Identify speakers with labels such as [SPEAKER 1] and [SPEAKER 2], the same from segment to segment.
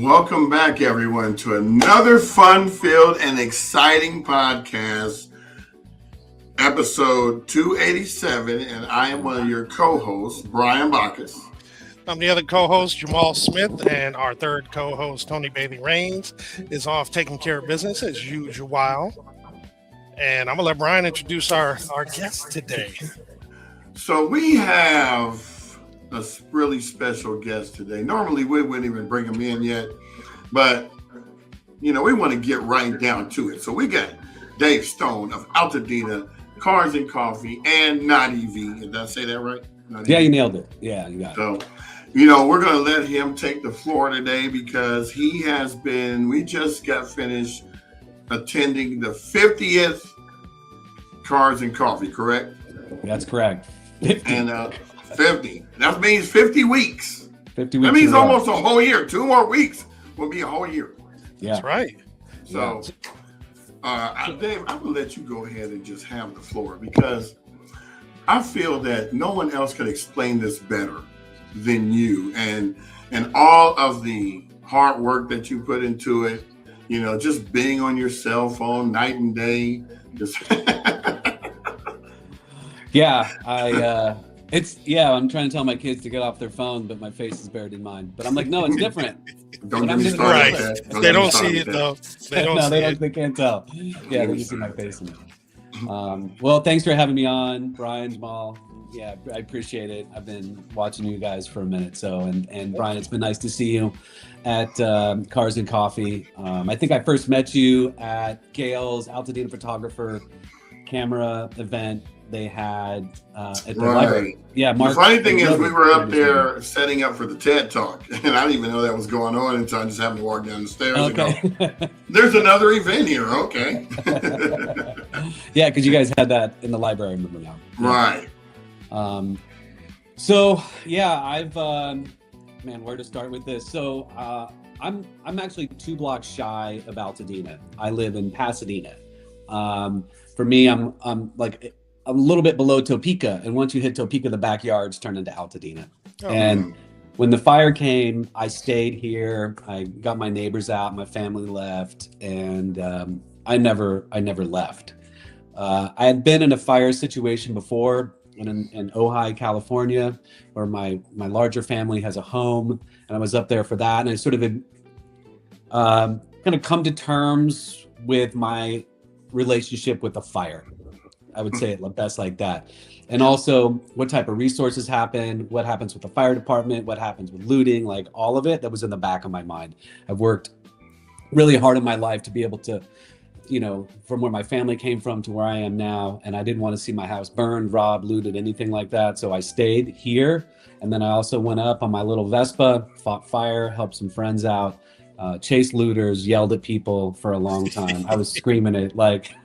[SPEAKER 1] Welcome back, everyone, to another fun-filled and exciting podcast, episode 287, and I am one of your co-hosts, Brian Bacchus.
[SPEAKER 2] I'm the other co-host, Jamal Smith, and our third co-host, Toni Bailey Rains, is off taking care of business as usual. And I'm going to let Brian introduce our guest today.
[SPEAKER 1] So we have a really special guest today. Normally, we wouldn't even bring him in yet, but, we want to get right down to it. So we got Dave Stone of Altadena Cars and Coffee and Not EV. Did I say that right?
[SPEAKER 3] Yeah, you nailed it. Yeah, you got it.
[SPEAKER 1] So, we're going to let him take the floor today because we just got finished attending the 50th Cars and Coffee, correct?
[SPEAKER 3] That's correct.
[SPEAKER 1] 50. And 50. That means 50 weeks.
[SPEAKER 3] 50 weeks.
[SPEAKER 1] That means almost a whole year. 2 more weeks will be a whole year.
[SPEAKER 3] Yeah.
[SPEAKER 2] That's right.
[SPEAKER 1] So, Dave, I'm going to let you go ahead and just have the floor because I feel that no one else can explain this better than you and all of the hard work that you put into it, just being on your cell phone night and day. Just
[SPEAKER 3] Yeah, I'm trying to tell my kids to get off their phone, but my face is buried in mine. But I'm like, no, it's different.
[SPEAKER 1] Don't get me started.
[SPEAKER 2] They don't see it though.
[SPEAKER 3] They can't tell. Yeah, they just see my face in it. Well, thanks for having me on, Brian, Jamal. Yeah, I appreciate it. I've been watching you guys for a minute. So, and Brian, it's been nice to see you at Cars and Coffee. I think I first met you at Gail's Altadena Photographer Camera event they had at the library. Yeah, Mark.
[SPEAKER 1] The funny thing is, we were up there setting up for the TED Talk, and I didn't even know that was going on until I just happened to walk down the stairs and go, there's another event here. Okay.
[SPEAKER 3] Yeah, because you guys had that in the library, I remember now.
[SPEAKER 1] Right.
[SPEAKER 3] So yeah, I've where to start with this? So I'm actually 2 blocks shy of Altadena. I live in Pasadena. For me, I'm like a little bit below Topeka, and once you hit Topeka, the backyards turn into Altadena. And when the fire came, I stayed here. I got my neighbors out, my family left, and I never left. I had been in a fire situation before in Ojai, California, where my larger family has a home, and I was up there for that. And I sort of had kind of come to terms with my relationship with the fire. I would say it best like that. And also what type of resources happen, what happens with the fire department, what happens with looting, like all of it that was in the back of my mind. I've worked really hard in my life to be able to, from where my family came from to where I am now. And I didn't want to see my house burned, robbed, looted, anything like that. So I stayed here. And then I also went up on my little Vespa, fought fire, helped some friends out, chased looters, yelled at people for a long time. I was screaming it like,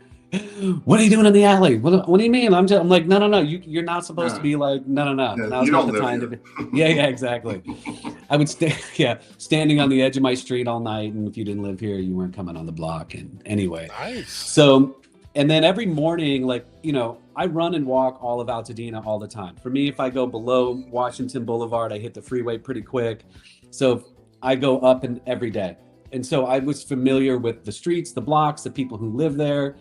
[SPEAKER 3] what are you doing in the alley? What do you mean? I'm like, no. You're not supposed to be like, no. Now's not the time to be. Yeah, exactly. I would standing on the edge of my street all night. And if you didn't live here, you weren't coming on the block. And anyway,
[SPEAKER 2] nice.
[SPEAKER 3] So, and then every morning, I run and walk all of Altadena all the time. For me, if I go below Washington Boulevard, I hit the freeway pretty quick. So I go up and every day. And so I was familiar with the streets, the blocks, the people who live there.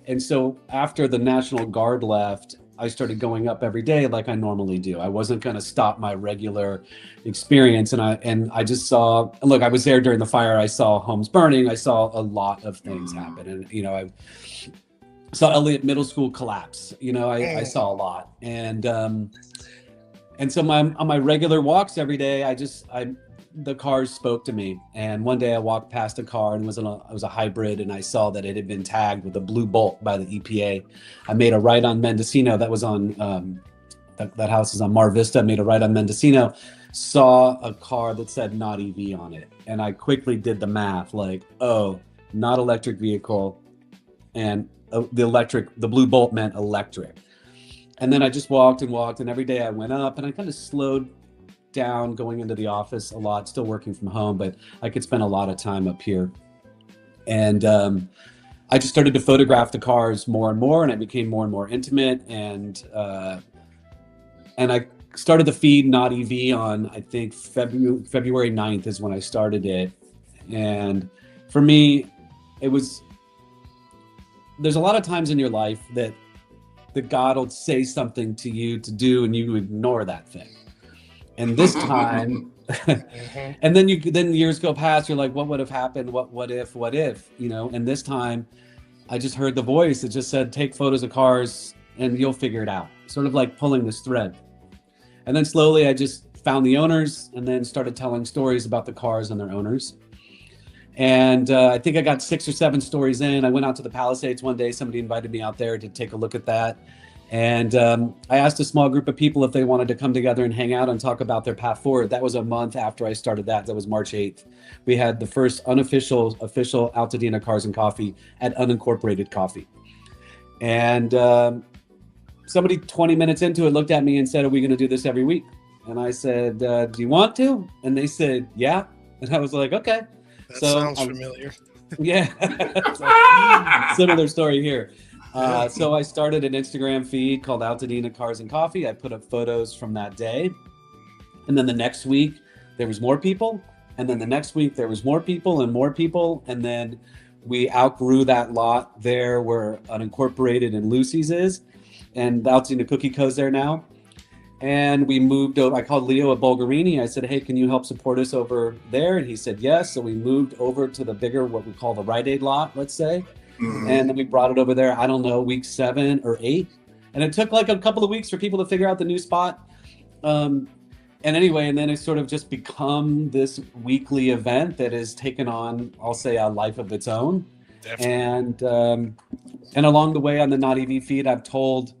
[SPEAKER 3] And so after the National Guard left, I started going up every day like I normally do. I wasn't going to stop my regular experience. And I just saw, look, I was there during the fire. I saw homes burning. I saw a lot of things happen. And, I saw Elliott Middle School collapse. I saw a lot. And so on my regular walks every day, the cars spoke to me. And one day I walked past a car and it was a hybrid, and I saw that it had been tagged with a blue bolt by the EPA. I made a right on Mendocino. That was on that house is on Mar Vista. I made a right on Mendocino, saw a car that said Not EV on it, and I quickly did the math, like, oh, not electric vehicle, and the blue bolt meant electric. And then I just walked, and every day I went up, and I kind of slowed down going into the office a lot, still working from home, but I could spend a lot of time up here. And I just started to photograph the cars more and more, and I became more and more intimate. And I started the feed Not EV on, I think February 9th is when I started it. And for me, there's a lot of times in your life that God will say something to you to do and you ignore that thing. And this time, and then years go past, you're like, what would have happened? What if, and this time I just heard the voice that just said, take photos of cars and you'll figure it out. Sort of like pulling this thread. And then slowly I just found the owners and then started telling stories about the cars and their owners. And I think I got 6 or 7 stories in. I went out to the Palisades one day. Somebody invited me out there to take a look at that. And I asked a small group of people if they wanted to come together and hang out and talk about their path forward. That was a month after I started that. That was March 8th. We had the first official Altadena Cars and Coffee at Unincorporated Coffee. And somebody 20 minutes into it looked at me and said, are we going to do this every week? And I said, do you want to? And they said, yeah. And I was like, okay.
[SPEAKER 2] That sounds familiar.
[SPEAKER 3] Yeah. Similar story here. So I started an Instagram feed called Altadena Cars and Coffee. I put up photos from that day. And then the next week, there was more people. And then the next week, there was more people and more people. And then we outgrew that lot there where Unincorporated and Lucy's is. And the Altadena Cookie Co's there now. And we moved over. I called Leo at Bulgarini. I said, hey, can you help support us over there? And he said, yes. So we moved over to the bigger, what we call the Rite Aid lot, let's say. Mm-hmm. And then we brought it over there, I don't know, week 7 or 8. And it took like a couple of weeks for people to figure out the new spot. And anyway, and then it's sort of just become this weekly event that has taken on, I'll say, a life of its own. Definitely. And along the way on the Not EV feed, I've told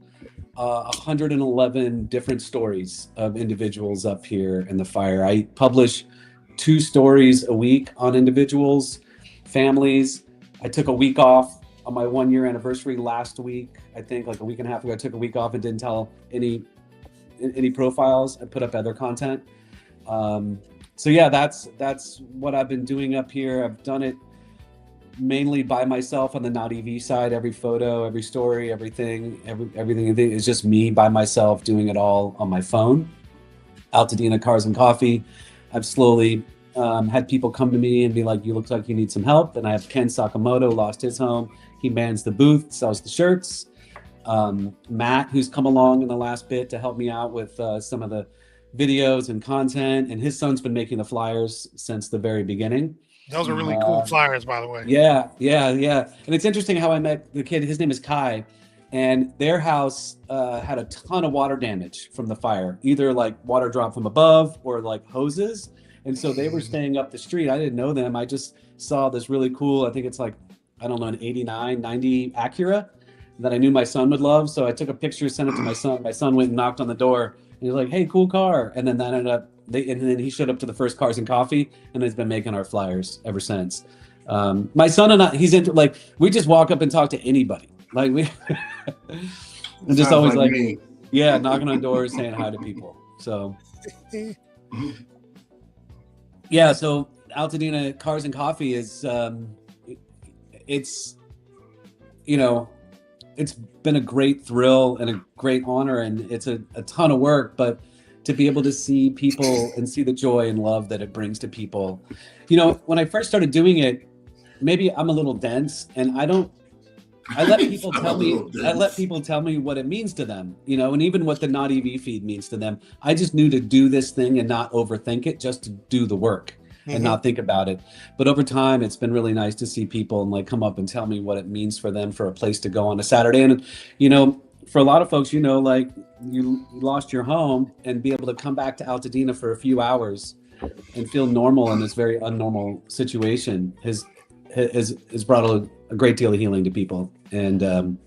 [SPEAKER 3] 111 different stories of individuals up here in the fire. I publish 2 stories a week on individuals, families. I took a week off on my 1-year anniversary last week. I think like a week and a half ago, I took a week off and didn't tell any profiles. I put up other content. So yeah, that's what I've been doing up here. I've done it mainly by myself on the Not EV side. Every photo, every story, everything is just me by myself doing it all on my phone. Altadena Cars and Coffee. I've slowly had people come to me and be like, you look like you need some help. And I have Ken Sakamoto, lost his home. He mans the booth, sells the shirts. Matt, who's come along in the last bit to help me out with some of the videos and content. And his son's been making the flyers since the very beginning.
[SPEAKER 2] Those are really cool flyers, by the way.
[SPEAKER 3] Yeah. And it's interesting how I met the kid. His name is Kai. And their house had a ton of water damage from the fire, either like water dropped from above or like hoses. And so they were staying up the street. I didn't know them. I just saw this really cool, I think it's like, I don't know, an 89, 90 Acura that I knew my son would love. So I took a picture, sent it to my son. My son went and knocked on the door. And he was like, hey, cool car. And then that ended up, and then he showed up to the first Cars and Coffee and has been making our flyers ever since. My son and I, he's into, like, we just walk up and talk to anybody. Like we, and just always like yeah, knocking on doors, saying hi to people. So yeah, so Altadena Cars and Coffee is, it's, you know, it's been a great thrill and a great honor, and it's a ton of work, but to be able to see people and see the joy and love that it brings to people. You know, when I first started doing it, maybe I'm a little dense, and I let people tell me what it means to them, you know, and even what the Not EV feed means to them. I just knew to do this thing and not overthink it, just to do the work and not think about it. But over time, it's been really nice to see people and like come up and tell me what it means for them, for a place to go on a Saturday. And, you know, for a lot of folks, you know, like you lost your home, and be able to come back to Altadena for a few hours and feel normal in this very unnormal situation has brought a great deal of healing to people. And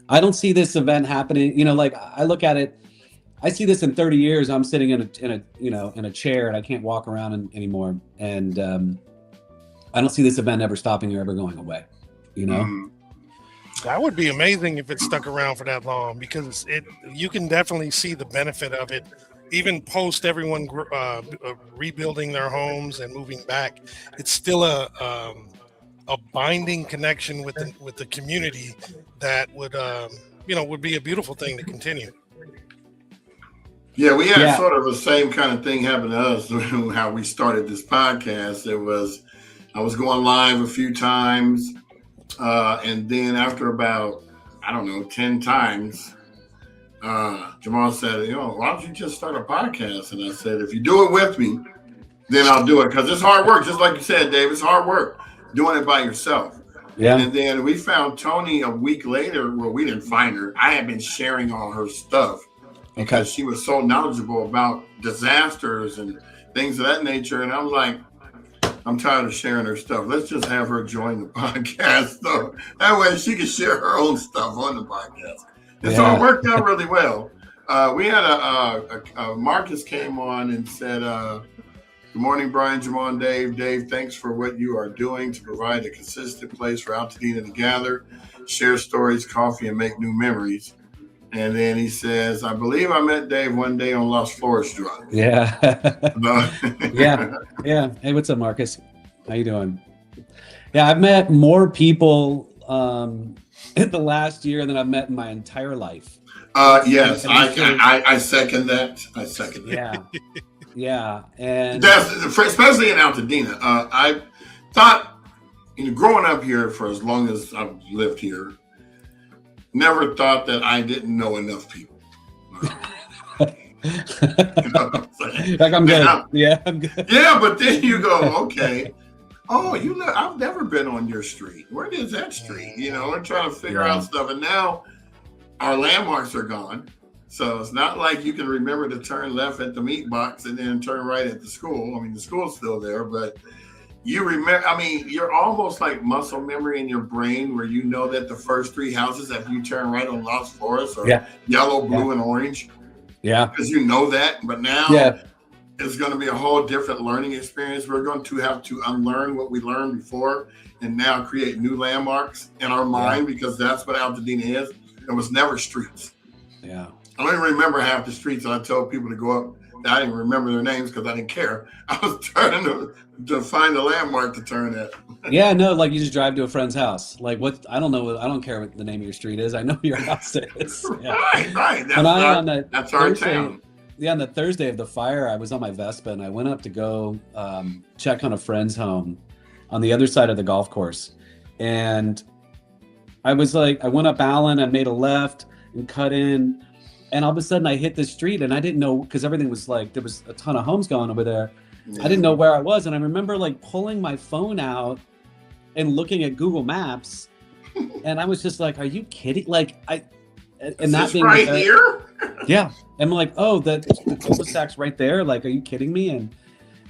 [SPEAKER 3] I don't see this event happening, you know, like I look at it, I see this in 30 years, I'm sitting in a chair and I can't walk around anymore. And I don't see this event ever stopping or ever going away, you know?
[SPEAKER 2] That would be amazing if it stuck around for that long, because you can definitely see the benefit of it, even post everyone rebuilding their homes and moving back. It's still a binding connection with the community that would would be a beautiful thing to continue.
[SPEAKER 1] Yeah, we had sort of the same kind of thing happen to us how we started this podcast. It was I was going live a few times. And then after about, I don't know, 10 times, Jamal said, why don't you just start a podcast? And I said, if you do it with me, then I'll do it. Because it's hard work. Just like you said, Dave, it's hard work doing it by yourself.
[SPEAKER 3] Yeah.
[SPEAKER 1] And then we found Toni a week later. Well, we didn't find her. I had been sharing all her stuff because she was so knowledgeable about disasters and things of that nature. And I'm like, I'm tired of sharing her stuff. Let's just have her join the podcast. So that way she can share her own stuff on the podcast. And so it worked out really well. We had Marcus came on and said, good morning, Brian, Jamal, and Dave. Dave, thanks for what you are doing to provide a consistent place for Altadena to gather, share stories, coffee, and make new memories. And then he says, I believe I met Dave one day on Las Flores Drive.
[SPEAKER 3] Yeah. Yeah. Hey, what's up, Marcus? How you doing? Yeah, I've met more people in the last year than I've met in my entire life.
[SPEAKER 1] Yes, I second that. I second that.
[SPEAKER 3] Yeah. And
[SPEAKER 1] that's especially in Altadena. I thought, growing up here for as long as I've lived here, never thought that I didn't know enough people.
[SPEAKER 3] Like I'm good. I'm good.
[SPEAKER 1] Yeah, but then you go, okay. Oh, I've never been on your street. Where is that street? I'm trying to figure out stuff. And now our landmarks are gone. So it's not like you can remember to turn left at the meat box and then turn right at the school. I mean, the school's still there, but you remember, you're almost like muscle memory in your brain where you know that the first three houses after you turn right on Las Flores are yellow, blue, and orange. Yeah. Because you know that. But now it's going to be a whole different learning experience. We're going to have to unlearn what we learned before and now create new landmarks in our mind because that's what Altadena is. It was never streets. Yeah. I don't even remember half the streets that I told people to go up. I didn't remember their names because I didn't care. I was trying to find a landmark to turn at.
[SPEAKER 3] Yeah, no, like you just drive to a friend's house. Like what? I don't know. I don't care what the name of your street is. I know your house is. Yeah.
[SPEAKER 1] Right. That's our town.
[SPEAKER 3] Yeah, on the Thursday of the fire, I was on my Vespa and I went up to go check on a friend's home on the other side of the golf course. And I was like, I went up Allen, I made a left and cut in. And all of a sudden I hit this street and I didn't know, because everything was like, there was a ton of homes going over there. Yeah. I didn't know where I was. And I remember like pulling my phone out and looking at Google Maps. And I was just like, are you kidding? Like and that being
[SPEAKER 1] right here?
[SPEAKER 3] Yeah. And I'm like, oh, the cul-de-sac's right there. Like, are you kidding me? And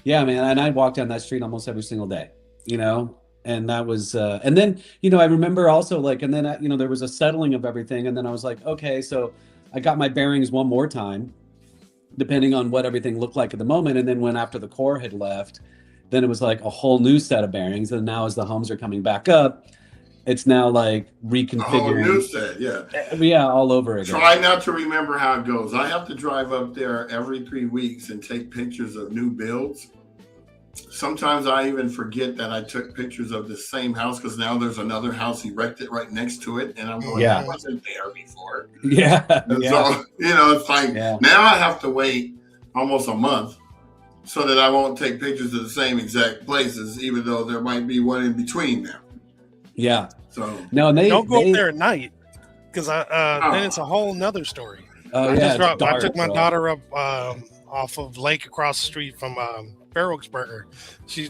[SPEAKER 3] yeah, man. And I walk down that street almost every single day, and that was, and then, I remember also like, and then, there was a settling of everything. And then I was like, okay, so I got my bearings one more time, depending on what everything looked like at the moment. And then when after the Corps had left, then it was like a whole new set of bearings. And now as the homes are coming back up, it's now like reconfiguring. A whole
[SPEAKER 1] new set, yeah.
[SPEAKER 3] Yeah, all over again.
[SPEAKER 1] Try not to remember how it goes. I have to drive up there every 3 weeks and take pictures of new builds. Sometimes I even forget that I took pictures of the same house because now there's another house erected right next to it. And I'm going, I wasn't there before. Yeah. So, it's like now I have to wait almost a month so that I won't take pictures of the same exact places, even though there might be one in between now.
[SPEAKER 3] Yeah.
[SPEAKER 1] So
[SPEAKER 2] no, don't go up there at night because then it's a whole nother story. I took my daughter up off of Lake across the street from Fair Oaks Burger.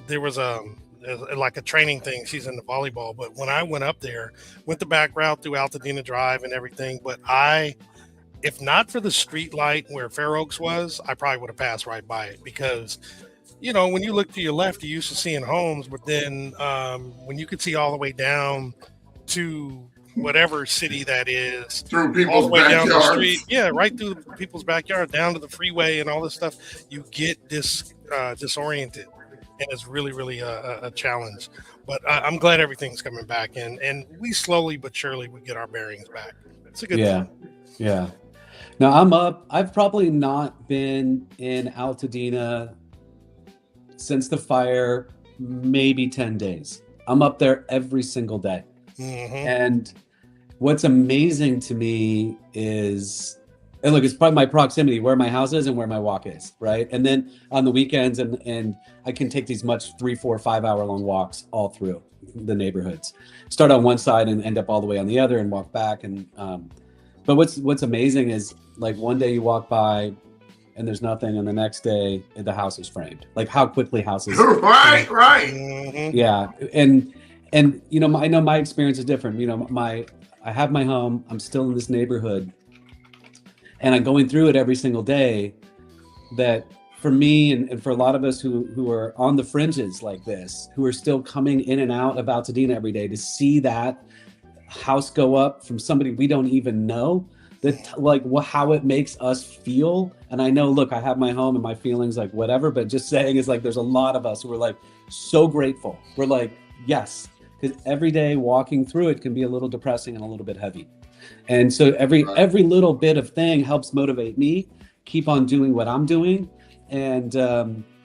[SPEAKER 2] There was like a training thing. She's into volleyball, but when I went up there, went the back route through Altadena Drive and everything. But if not for the street light where Fair Oaks was, I probably would have passed right by it because, when you look to your left, you're used to seeing homes, but then when you could see all the way down to whatever city that is,
[SPEAKER 1] through people's backyards.
[SPEAKER 2] Down the street, right through people's backyard, down to the freeway and all this stuff, you get disoriented, and it's really, really a challenge. But I'm glad everything's coming back, and we slowly but surely we get our bearings back. It's a good thing.
[SPEAKER 3] Yeah. Now I'm up. I've probably not been in Altadena since the fire, maybe 10 days. I'm up there every single day. Mm-hmm. And what's amazing to me is And look, it's probably my proximity, where my house is and where my walk is, right? And then on the weekends, and I can take these much 3, 4, 5 hour long walks all through the neighborhoods. Start on one side and end up all the way on the other and walk back. And but what's amazing is, like, one day you walk by and there's nothing, and the next day the house is framed. Like, how quickly houses
[SPEAKER 1] right.
[SPEAKER 2] Mm-hmm.
[SPEAKER 3] Yeah. And you know, I know my experience is different. You know, I have my home, I'm still in this neighborhood, and I'm going through it every single day. That for me, and for a lot of us who are on the fringes like this, who are still coming in and out of Altadena every day, to see that house go up from somebody we don't even know, that, like, how it makes us feel. And I know, look, I have my home and my feelings, like, whatever, but just saying is, like, there's a lot of us who are, like, so grateful. We're like, yes, because every day walking through it can be a little depressing and a little bit heavy. And so every little bit of thing helps motivate me, keep on doing what I'm doing. And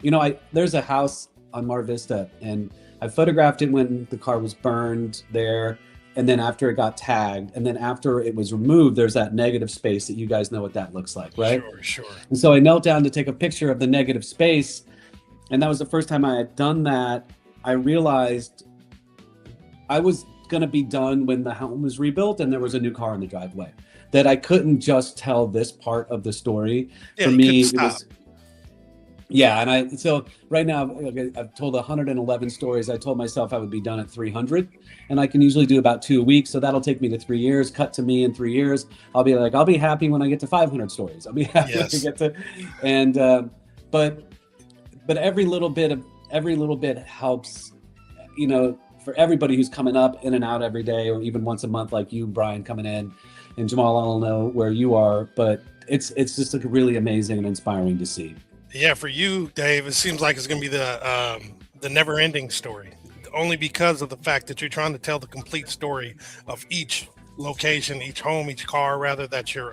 [SPEAKER 3] you know, there's a house on Mar Vista, and I photographed it when the car was burned there, and then after it got tagged, and then after it was removed, there's that negative space that you guys know what that looks like, right?
[SPEAKER 2] Sure.
[SPEAKER 3] And so I knelt down to take a picture of the negative space, and that was the first time I had done that. I realized I was going to be done when the home was rebuilt and there was a new car in the driveway, that I couldn't just tell this part of the story.
[SPEAKER 2] Yeah,
[SPEAKER 3] for
[SPEAKER 2] you
[SPEAKER 3] me,
[SPEAKER 2] couldn't
[SPEAKER 3] it
[SPEAKER 2] stop.
[SPEAKER 3] was, yeah. And so right now I've told 111 stories. I told myself I would be done at 300, and I can usually do about 2 a week. So that'll take me to 3 years. Cut to me in 3 years. I'll be happy when I get to 500 stories. I'll be happy when I get to, and, but every little bit helps, you know, for everybody who's coming up in and out every day, or even once a month, like you, Brian, coming in, and Jamal, I don't know where you are, but it's just, like, really amazing and inspiring to see.
[SPEAKER 2] Yeah, for you, Dave, it seems like it's going to be the never-ending story, only because of the fact that you're trying to tell the complete story of each location, each home, each car, rather, that you're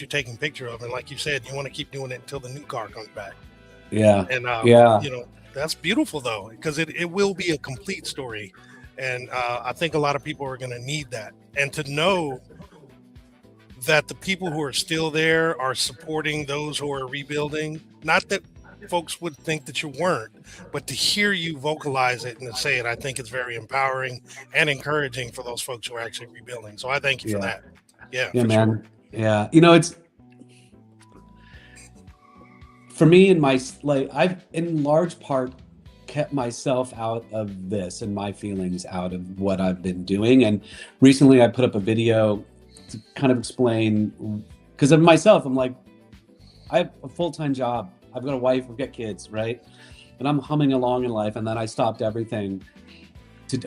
[SPEAKER 2] taking picture of. And like you said, you want to keep doing it until the new car comes back.
[SPEAKER 3] Yeah.
[SPEAKER 2] And
[SPEAKER 3] yeah.
[SPEAKER 2] you know, that's beautiful, though, because it will be a complete story. And I think a lot of people are going to need that, and to know that the people who are still there are supporting those who are rebuilding. Not that folks would think that you weren't, but to hear you vocalize it and to say it, I think it's very empowering and encouraging for those folks who are actually rebuilding. So I thank you for that. Yeah,
[SPEAKER 3] yeah,
[SPEAKER 2] for
[SPEAKER 3] man.
[SPEAKER 2] sure.
[SPEAKER 3] Yeah, you know, it's, for me, I've in large part kept myself out of this and my feelings out of what I've been doing. And recently I put up a video to kind of explain, because of myself, I'm like, I have a full-time job. I've got a wife, I've got kids, right? And I'm humming along in life. And then I stopped everything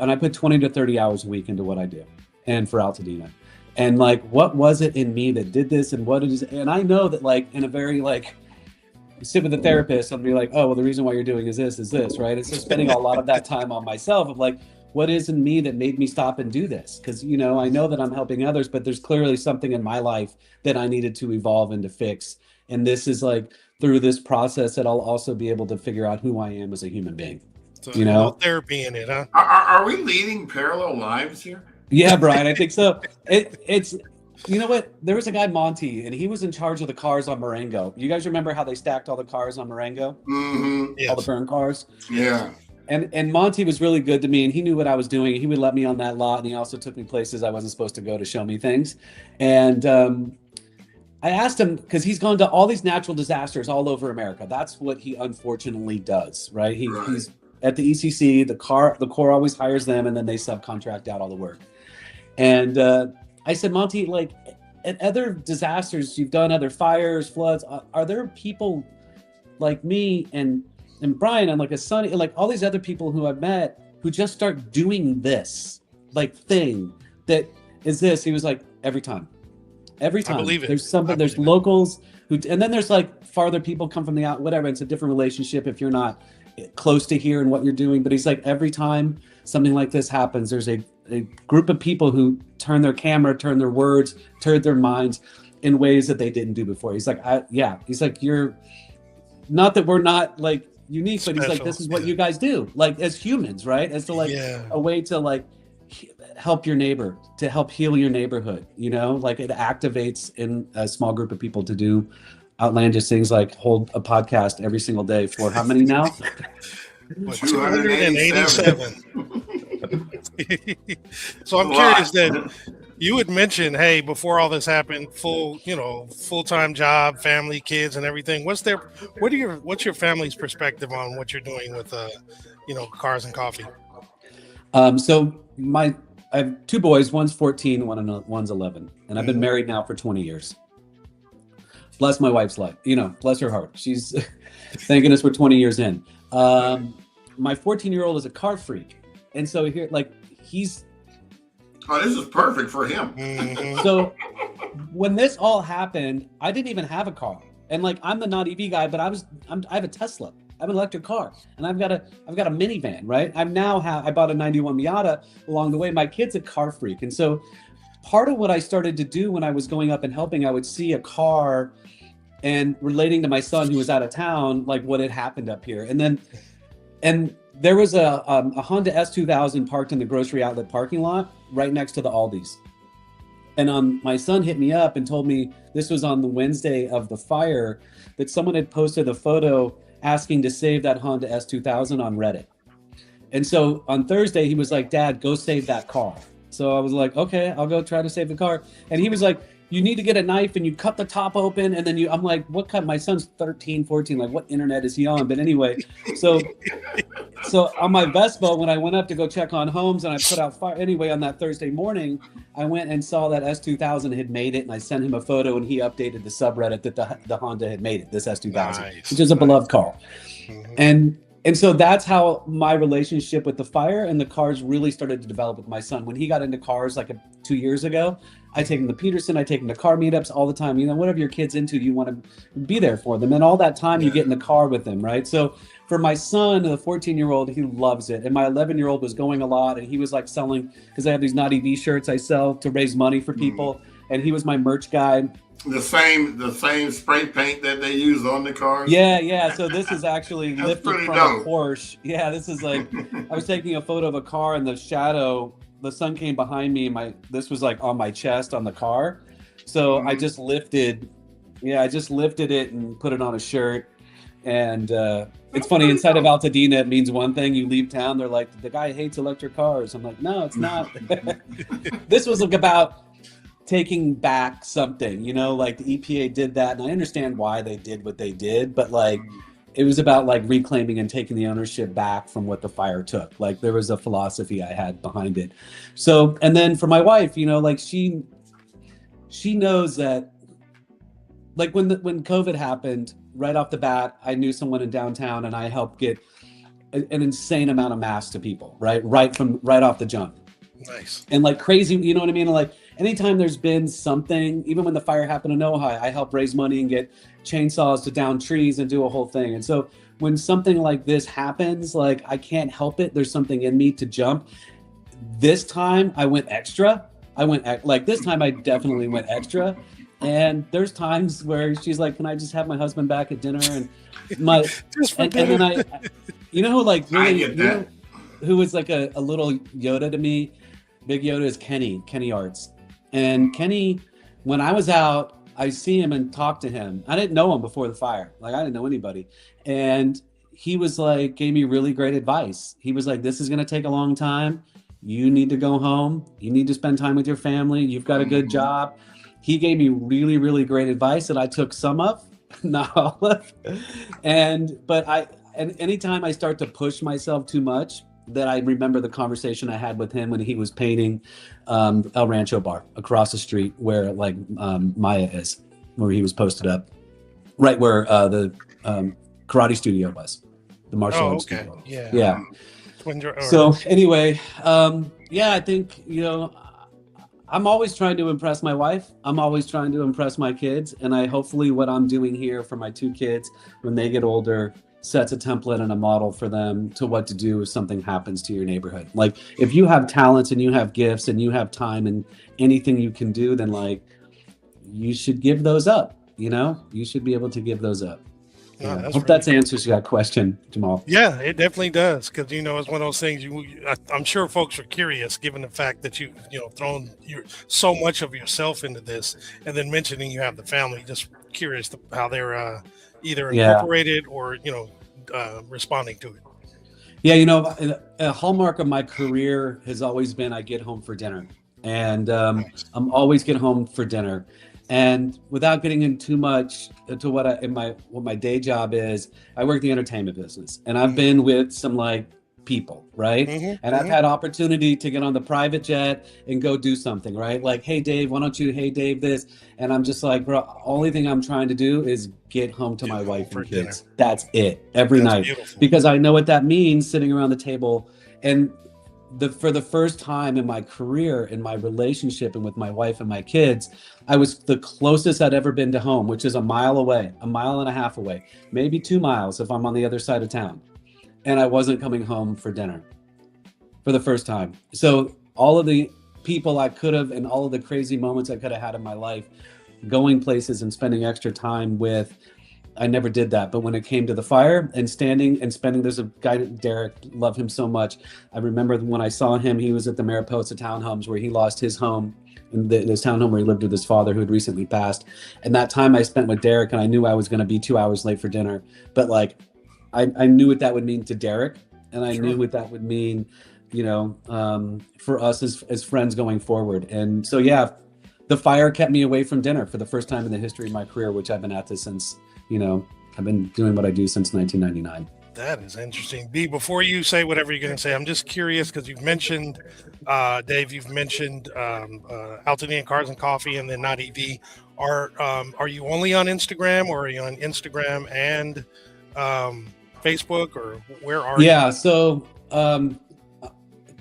[SPEAKER 3] and I put 20 to 30 hours a week into what I do, and for Altadena. And, like, what was it in me that did this, and what is, and I know that, like, in a very, like, sit with a therapist, I'll be like, oh, well, the reason why you're doing is this, right? It's just spending a lot of that time on myself of, like, what is in me that made me stop and do this? Because, you know, I know that I'm helping others, but there's clearly something in my life that I needed to evolve and to fix. And this is, like, through this process that I'll also be able to figure out who I am as a human being.
[SPEAKER 2] So,
[SPEAKER 3] you know,
[SPEAKER 2] therapy in it, huh?
[SPEAKER 1] Are we leading parallel lives here?
[SPEAKER 3] Yeah, Brian, I think so. It's, you know what? There was a guy, Monty, and he was in charge of the cars on Marengo. You guys remember how they stacked all the cars on Marengo?
[SPEAKER 1] Mm-hmm.
[SPEAKER 2] Yes.
[SPEAKER 3] All the burn cars?
[SPEAKER 1] Yeah.
[SPEAKER 3] And Monty was really good to me, and he knew what I was doing. He would let me on that lot, and he also took me places I wasn't supposed to go to show me things. And I asked him, because he's gone to all these natural disasters all over America. That's what he unfortunately does, right? He's at the ECC, the Corps always hires them, and then they subcontract out all the work. And I said, Monty, like, at other disasters you've done, other fires, floods, are there people like me and Brian and, like, a Sonny, like, all these other people who I've met who just start doing this, like, thing that is this? He was like, every time. I believe it. There's something, there's locals who, and then there's, like, farther people come from the out, whatever. It's a different relationship if you're not close to here and what you're doing. But he's like, every time something like this happens, there's a group of people who turn their camera, turn their words, turn their minds in ways that they didn't do before. He's like, he's like, you're not that we're not, like, unique, but he's like, this is what you guys do, like, as humans, right? As to, like, a way to, like, help your neighbor, to help heal your neighborhood. You know, like it activates in a small group of people to do outlandish things like hold a podcast every single day for how many now?
[SPEAKER 2] 287. So I'm curious that you had mentioned, hey, before all this happened, full-time job, family, kids, and everything. What's your family's perspective on what you're doing with, Cars and Coffee?
[SPEAKER 3] So I have two boys. One's 14, one's 11, and I've been married now for 20 years. Bless my wife's life, bless her heart. She's, thank goodness we're 20 years in. My 14-year-old is a car freak, and so here, he's.
[SPEAKER 1] Oh, this is perfect for him.
[SPEAKER 3] So when this all happened, I didn't even have a car, and I'm the not EV guy, but I have a Tesla. I have an electric car, and I've got a minivan, right? I bought a 91 Miata along the way. My kid's a car freak, and so part of what I started to do when I was going up and helping, I would see a car and relating to my son who was out of town, like what had happened up here, and there was a Honda S2000 parked in the grocery outlet parking lot right next to the Aldi's. And my son hit me up and told me, this was on the Wednesday of the fire, that someone had posted a photo asking to save that Honda S2000 on Reddit. And so on Thursday, he was like, Dad, go save that car. So I was like, okay, I'll go try to save the car. And he was like, you need to get a knife and you cut the top open. And then I'm like, what cut? My son's 13, 14. Like, what internet is he on? But anyway, so on my Vespa, when I went up to go check on homes and I put out fire, anyway, on that Thursday morning, I went and saw that S2000 had made it. And I sent him a photo and he updated the subreddit that the Honda had made it, this S2000, which is a beloved car. Mm-hmm. And so that's how my relationship with the fire and the cars really started to develop with my son. When he got into cars 2 years ago, I take him to Peterson, I take him to car meetups all the time. Whatever your kid's into, you want to be there for them. And all that time you get in the car with them, right? So for my son, the 14-year-old, he loves it. And my 11-year-old was going a lot, and he was selling, because I have these Not EV shirts I sell to raise money for people. And he was my merch guy.
[SPEAKER 1] The same spray paint that they use on the cars.
[SPEAKER 3] Yeah. So this is actually lifted from a Porsche. Yeah, this is I was taking a photo of a car in the shadow. The sun came behind me. This was on my chest on the car. So I just lifted it and put it on a shirt. And it's funny, inside of Altadena, it means one thing. You leave town, they're like, the guy hates electric cars. I'm like, no, it's not. This was about taking back something, the EPA did that, and I understand why they did what they did, but it was about reclaiming and taking the ownership back from what the fire took. There was a philosophy I had behind it. So, and then for my wife, she knows that when COVID happened, right off the bat, I knew someone in downtown and I helped get an insane amount of masks to people, right off the jump.
[SPEAKER 2] Nice.
[SPEAKER 3] And crazy, you know what I mean? Anytime there's been something, even when the fire happened in Ojai, I help raise money and get chainsaws to down trees and do a whole thing. And so when something like this happens, I can't help it. There's something in me to jump. This time I went extra. This time I definitely went extra. And there's times where she's like, can I just have my husband back at dinner? And and then I who was a little Yoda to me. Big Yoda is Kenny Arts. And Kenny, when I was out, I see him and talk to him. I didn't know him before the fire. I didn't know anybody. And he was gave me really great advice. He was this is going to take a long time. You need to go home. You need to spend time with your family. You've got a good job. He gave me really, really great advice that I took some of, not all of. And anytime I start to push myself too much, that I remember the conversation I had with him when he was painting El Rancho Bar across the street where Maya is, where he was posted up, right where the karate studio was, the martial arts studio. Yeah. So anyway, I think, I'm always trying to impress my wife. I'm always trying to impress my kids. And hopefully what I'm doing here for my two kids when they get older sets a template and a model for them to what to do if something happens to your neighborhood. If you have talents and you have gifts and you have time and anything you can do, then you should give those up. You should be able to give those up.
[SPEAKER 2] No,
[SPEAKER 3] Yeah.
[SPEAKER 2] that's
[SPEAKER 3] Hope that answers that question, Jamal.
[SPEAKER 2] Yeah, it definitely does, because it's one of those things. I'm sure folks are curious, given the fact that thrown so much of yourself into this, and then mentioning you have the family. Just curious how they're either
[SPEAKER 3] Yeah.
[SPEAKER 2] incorporated or responding to it.
[SPEAKER 3] Yeah, a hallmark of my career has always been I get home for dinner, and
[SPEAKER 2] Nice.
[SPEAKER 3] I'm always get home for dinner. And without getting in too much to what my day job is, I work the entertainment business, and I've been with some people, right? And I've had opportunity to get on the private jet and go do something, right? Like, hey Dave, why don't you? Hey Dave, this, and I'm just like, bro. Only thing I'm trying to do is get home to my wife and kids.
[SPEAKER 2] Dinner.
[SPEAKER 3] That's it every night,
[SPEAKER 2] beautiful.
[SPEAKER 3] because I know what that means sitting around the table. And for the first time in my career, in my relationship and with my wife and my kids, I was the closest I'd ever been to home, which is a mile away, a mile and a half away, maybe 2 miles if I'm on the other side of town. And I wasn't coming home for dinner for the first time. So all of the people I could have, and all of the crazy moments I could have had in my life, going places and spending extra time with, I never did that. But when it came to the fire and standing and spending, there's a guy, Derek, love him so much. I remember when I saw him, he was at the Mariposa townhomes where he lost his home, in this townhome where he lived with his father who had recently passed. And that time I spent with Derek, and I knew I was going to be 2 hours late for dinner. But I knew what that would mean to Derek, and I knew what that would mean, for us as friends going forward. And so, yeah, the fire kept me away from dinner for the first time in the history of my career, which I've been at this since, I've been doing what I do since 1999.
[SPEAKER 2] That is interesting. B, before you say whatever you're going to say, I'm just curious because you've mentioned, Dave, you've mentioned Altadena Cars and Coffee, and then Not EV. Are you only on Instagram, or are you on Instagram and Facebook, or where are you?
[SPEAKER 3] Yeah, so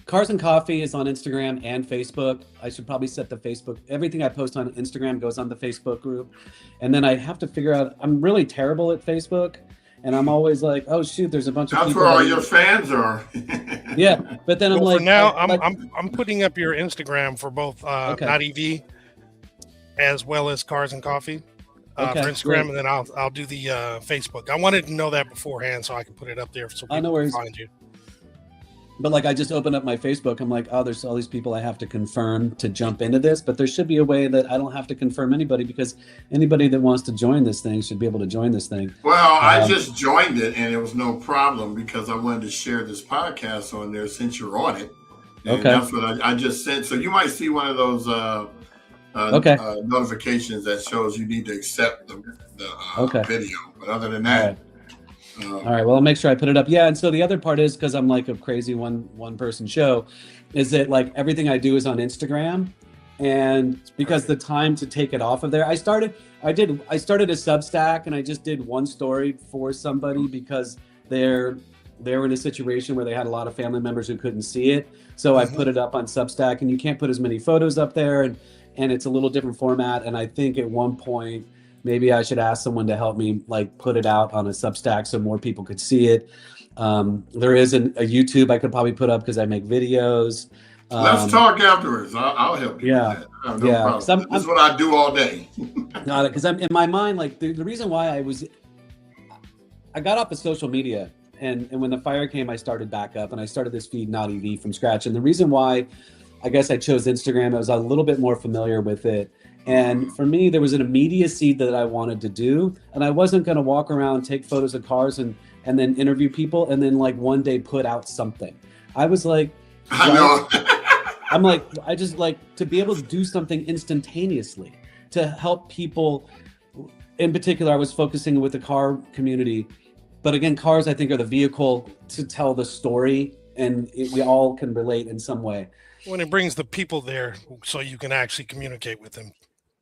[SPEAKER 3] Cars and Coffee is on Instagram and Facebook. I should probably set the Facebook. Everything I post on Instagram goes on the Facebook group. And then I have to figure out, I'm really terrible at Facebook. And I'm always like, oh shoot, there's a bunch of people.
[SPEAKER 1] That's where all your fans are.
[SPEAKER 3] Yeah, but then I'm
[SPEAKER 2] Well,
[SPEAKER 3] like,
[SPEAKER 2] for now, I'm putting up your Instagram for both Not EV as well as Cars and Coffee for Instagram,
[SPEAKER 3] great.
[SPEAKER 2] and then I'll do the Facebook. I wanted to know that beforehand so I can put it up there so people
[SPEAKER 3] no
[SPEAKER 2] can
[SPEAKER 3] worries.
[SPEAKER 2] find you.
[SPEAKER 3] But I just opened up my Facebook. I'm like, oh, there's all these people I have to confirm to jump into this. But there should be a way that I don't have to confirm anybody, because anybody that wants to join this thing should be able to join this thing.
[SPEAKER 1] Well, I just joined it, and it was no problem because I wanted to share this podcast on there since you're on it. And that's what I just sent. So you might see one of those notifications that shows you need to accept the video. But other than that,
[SPEAKER 3] all right, well, I'll make sure I put it up. Yeah, and so the other part is, because I'm like a crazy one person show, is that everything I do is on Instagram, and because the time to take it off of there, I started a Substack, and I just did one story for somebody because they were in a situation where they had a lot of family members who couldn't see it. So I put it up on Substack, and you can't put as many photos up there, and it's a little different format. And I think at one point, maybe I should ask someone to help me put it out on a Substack so more people could see it. There is a YouTube I could probably put up because I make videos.
[SPEAKER 1] Let's talk afterwards. I'll help you.
[SPEAKER 3] Yeah,
[SPEAKER 1] with that. No problem. That's what I do all day.
[SPEAKER 3] Got it. Because I'm in my mind, the reason why I got off of social media, and when the fire came, I started back up, and I started this feed, Not EV, from scratch. And the reason why I guess I chose Instagram, I was a little bit more familiar with it. And for me, there was an immediacy that I wanted to do. And I wasn't going to walk around, take photos of cars and then interview people and then one day put out something. I was like,
[SPEAKER 1] I know.
[SPEAKER 3] I'm like, I just like to be able to do something instantaneously to help people. In particular, I was focusing with the car community. But again, cars, I think, are the vehicle to tell the story, and we all can relate in some way.
[SPEAKER 2] When it brings the people there so you can actually communicate with them.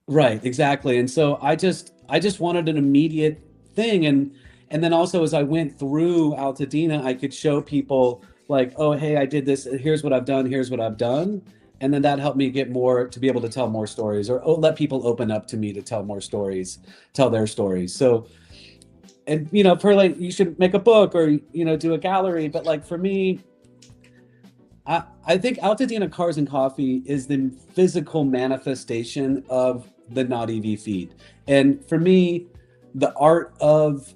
[SPEAKER 3] Right, exactly. And so I just wanted an immediate thing. And then also, as I went through Altadena, I could show people oh, hey, I did this. Here's what I've done. Here's what I've done. And then that helped me get to be able to tell more stories, or let people open up to me to tell more stories, tell their stories. So, and, for you should make a book or, do a gallery. But for me, I think Altadena Cars and Coffee is the physical manifestation of the Not EV feed. And for me, the art of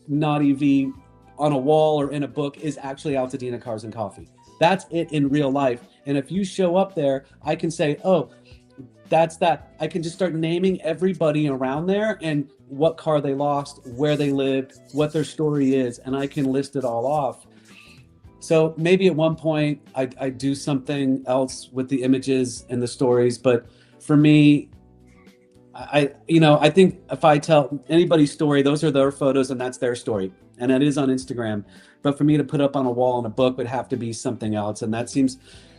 [SPEAKER 3] naughty V on a wall or in a book is actually Altadena Cars and Coffee. That's it in real life. And if you show up there, I can say, oh, that's that. I can just start naming everybody around there and what car they lost, where they lived, what their story is, and I can list it all off. So maybe at one point I do something else with the images and the stories, but for me, I think if I tell anybody's story, those are their photos and that's their story, and it is on Instagram. But for me to put up on a wall in a book would have to be something else, and that seems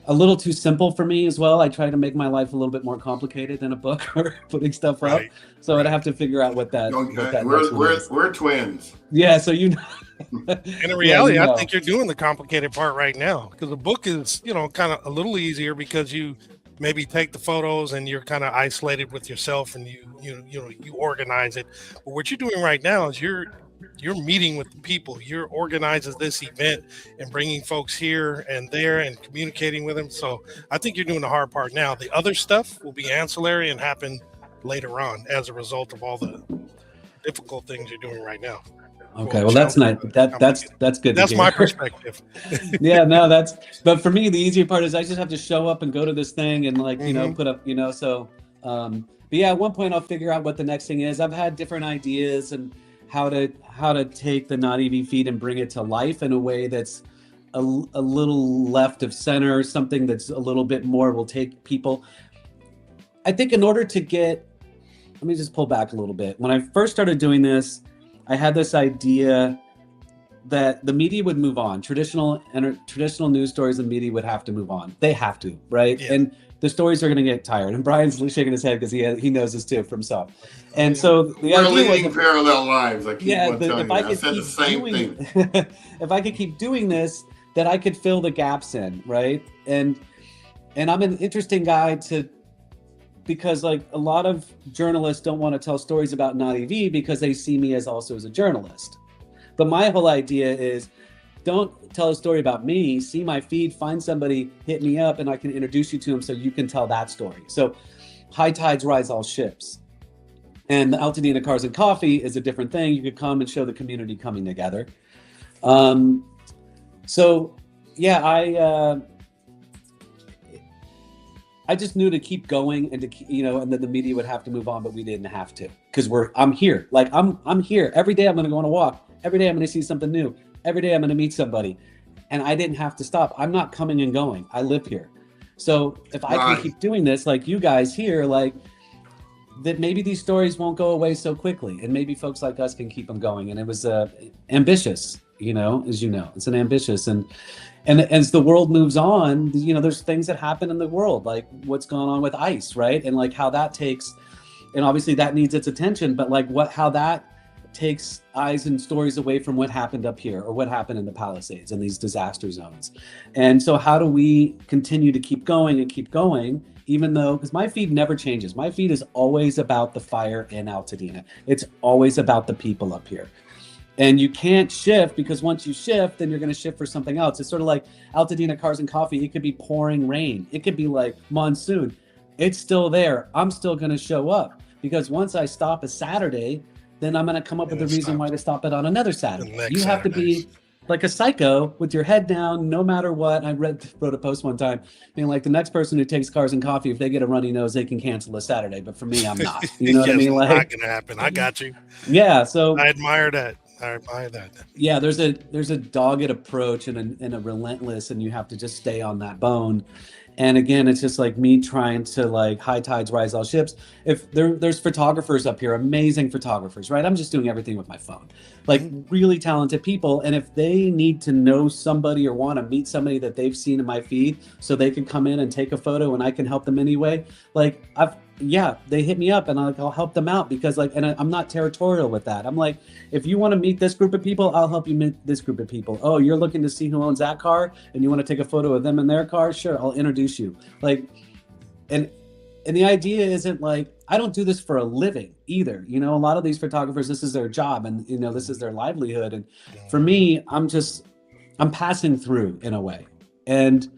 [SPEAKER 3] a little too simple for me as well. I try to make my life a little bit more complicated than a book or putting stuff up. So I'd have to figure out what that.
[SPEAKER 1] Okay.
[SPEAKER 3] What that
[SPEAKER 1] we're twins.
[SPEAKER 3] Yeah. So
[SPEAKER 2] And in reality, I think you're doing the complicated part right now, because the book is, kind of a little easier because you maybe take the photos and you're kind of isolated with yourself and you organize it. But what you're doing right now is you're meeting with the people. You're organizing this event and bringing folks here and there and communicating with them. So I think you're doing the hard part now. The other stuff will be ancillary and happen later on as a result of all the difficult things you're doing right now.
[SPEAKER 3] Okay, well that's nice. That's good.
[SPEAKER 2] That's my perspective.
[SPEAKER 3] Yeah, no, but for me the easier part is I just have to show up and go to this thing and put up, so but yeah, at one point I'll figure out what the next thing is. I've had different ideas and how to take the Not EV feed and bring it to life in a way that's a little left of center, something that's a little bit more will take people. I think in order to let me just pull back a little bit. When I first started doing this, I had this idea that the media would move on. Traditional news stories and media would have to move on. They have to, right? Yeah. And the stories are going to get tired. And Brian's shaking his head because he knows this too from himself. And so
[SPEAKER 1] we're leading parallel lives. I keep on telling you. I said the same thing.
[SPEAKER 3] If I could keep doing this, that I could fill the gaps in, right? And I'm an interesting guy because like a lot of journalists don't want to tell stories about Not EV because they see me as a journalist. But my whole idea is, don't tell a story about me, see my feed, find somebody, hit me up, and I can introduce you to them so you can tell that story. So high tides rise all ships. And the Altadena Cars and Coffee is a different thing. You could come and show the community coming together. So yeah, I just knew to keep going and and then the media would have to move on, but we didn't have to because I'm here. Like I'm here every day. I'm going to go on a walk. Every day I'm going to see something new. Every day I'm going to meet somebody, and I didn't have to stop. I'm not coming and going. I live here. So if I can keep doing this, like you guys here, like that, maybe these stories won't go away so quickly, and maybe folks like us can keep them going. And it was ambitious, as it's an ambitious and as the world moves on, there's things that happen in the world, like what's going on with ICE, right? And like how that takes, and obviously that needs its attention, but like how that takes eyes and stories away from what happened up here or what happened in the Palisades and these disaster zones. And so how do we continue to keep going, even though, because my feed never changes. My feed is always about the fire in Altadena. It's always about the people up here. And you can't shift, because once you shift, then you're going to shift for something else. It's sort of like Altadena Cars and Coffee. It could be pouring rain. It could be like monsoon. It's still there. I'm still going to show up, because once I stop a Saturday, then I'm going to come up with a reason why to stop it on another Saturday. You have to be like a psycho with your head down, no matter what. I wrote a post one time being like, the next person who takes Cars and Coffee, if they get a runny nose, they can cancel a Saturday. But for me, I'm not. You know what I mean? Like,
[SPEAKER 2] not going to happen. I got you.
[SPEAKER 3] Yeah. So
[SPEAKER 2] I admire that.
[SPEAKER 3] Yeah, there's a dogged approach and a relentless, and you have to just stay on that bone. And again, it's just like me trying to, like, high tides rise all ships. If there's photographers up here, amazing photographers, right? I'm just doing everything with my phone, like really talented people. And if they need to know somebody or want to meet somebody that they've seen in my feed so they can come in and take a photo and I can help them anyway, like they hit me up and I'll help them out, because and I'm not territorial with that. I'm like, if you want to meet this group of people, I'll help you meet this group of people. Oh, you're looking to see who owns that car and you want to take a photo of them in their car? Sure, I'll introduce you. Like, and the idea isn't like, I don't do this for a living either. A lot of these photographers, this is their job, and this is their livelihood. And for me, I'm passing through in a way, and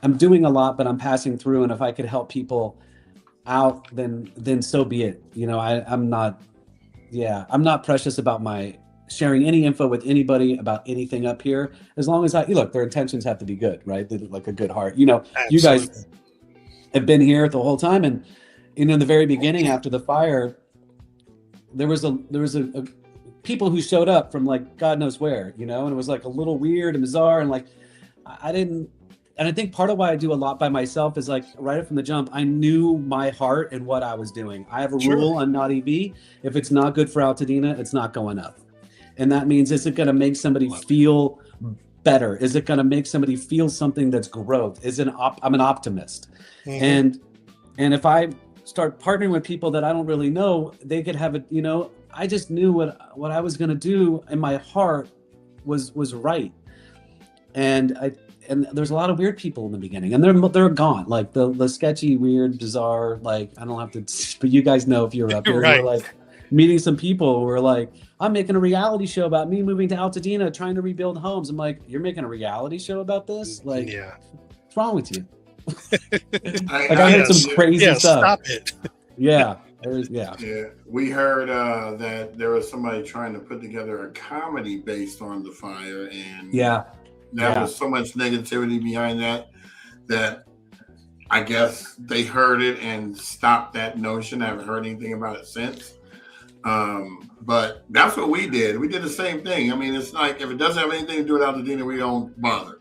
[SPEAKER 3] I'm doing a lot, but I'm passing through. And if I could help people out, then so be it. I'm not precious about my sharing any info with anybody about anything up here, as long as look, their intentions have to be good, right? They look like a good heart. You know,
[SPEAKER 2] Absolutely.
[SPEAKER 3] you guys have been here the whole time, and in the very beginning after the fire, there was a people who showed up from like God knows where, you know, and it was like a little weird and bizarre, and like and I think part of why I do a lot by myself is like right from the jump, I knew my heart and what I was doing. I have a rule on Not EV. If it's not good for Altadena, it's not going up. And that means, is it going to make somebody feel better? Is it going to make somebody feel something that's growth? I'm an optimist. Mm-hmm. And if I start partnering with people that I don't really know, they could have you know, I just knew what I was going to do, and my heart was right. And there's a lot of weird people in the beginning, and they're gone. Like the sketchy, weird, bizarre, like, I don't have to, but you guys know if you're up here,
[SPEAKER 2] right.
[SPEAKER 3] We're like meeting some people who are like, I'm making a reality show about me moving to Altadena, trying to rebuild homes. I'm like, you're making a reality show about this? Like, what's wrong with you? I heard some crazy stuff.
[SPEAKER 2] Stop it.
[SPEAKER 3] Yeah.
[SPEAKER 1] We heard that there was somebody trying to put together a comedy based on the fire, and there was so much negativity behind that I guess they heard it and stopped that notion. I haven't heard anything about it since. But that's what we did. We did the same thing. I mean, it's like, if it doesn't have anything to do with Altadena, we don't bother,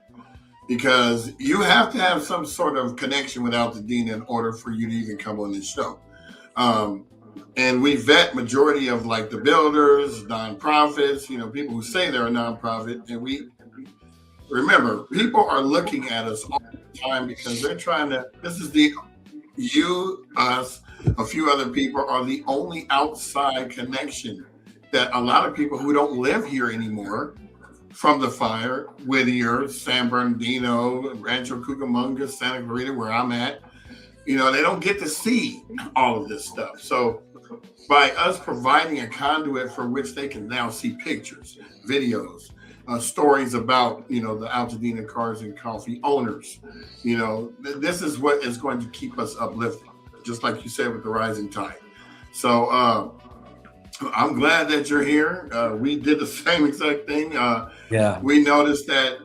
[SPEAKER 1] because you have to have some sort of connection with Altadena in order for you to even come on this show. And we vet majority of like the builders, nonprofits, you know, people who say they're a nonprofit, and we remember, people are looking at us all the time because they're trying to, us, a few other people are the only outside connection that a lot of people who don't live here anymore from the fire, Whittier, San Bernardino, Rancho Cucamonga, Santa Clarita, where I'm at, you know, they don't get to see all of this stuff. So by us providing a conduit for which they can now see pictures, videos, stories about, you know, the Altadena Cars and Coffee owners, you know, this is what is going to keep us uplifted, just like you said with the rising tide. So I'm glad that you're here. We did the same exact thing. We noticed that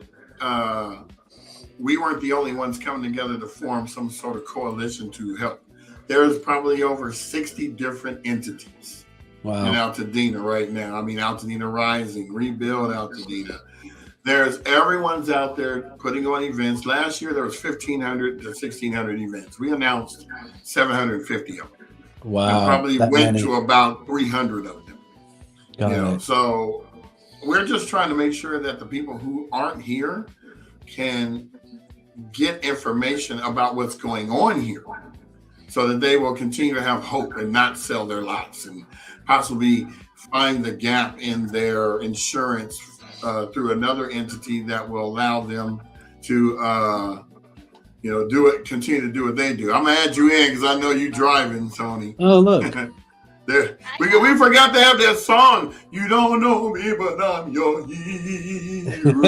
[SPEAKER 1] we weren't the only ones coming together to form some sort of coalition to help. There's probably over 60 different entities in Altadena right now. I mean, Altadena Rising, Rebuild Altadena. Everyone's out there putting on events. Last year, there was 1,500 to 1,600 events. We announced 750 of them.
[SPEAKER 3] Wow.
[SPEAKER 1] And probably went to about 300 of them. So we're just trying to make sure that the people who aren't here can get information about what's going on here, so that they will continue to have hope and not sell their lots, and possibly find the gap in their insurance through another entity that will allow them to, continue to do what they do. I'm gonna add you in because I know you driving, Toni.
[SPEAKER 3] Oh, look.
[SPEAKER 1] We forgot to have that song. You don't know me, but I'm your hero.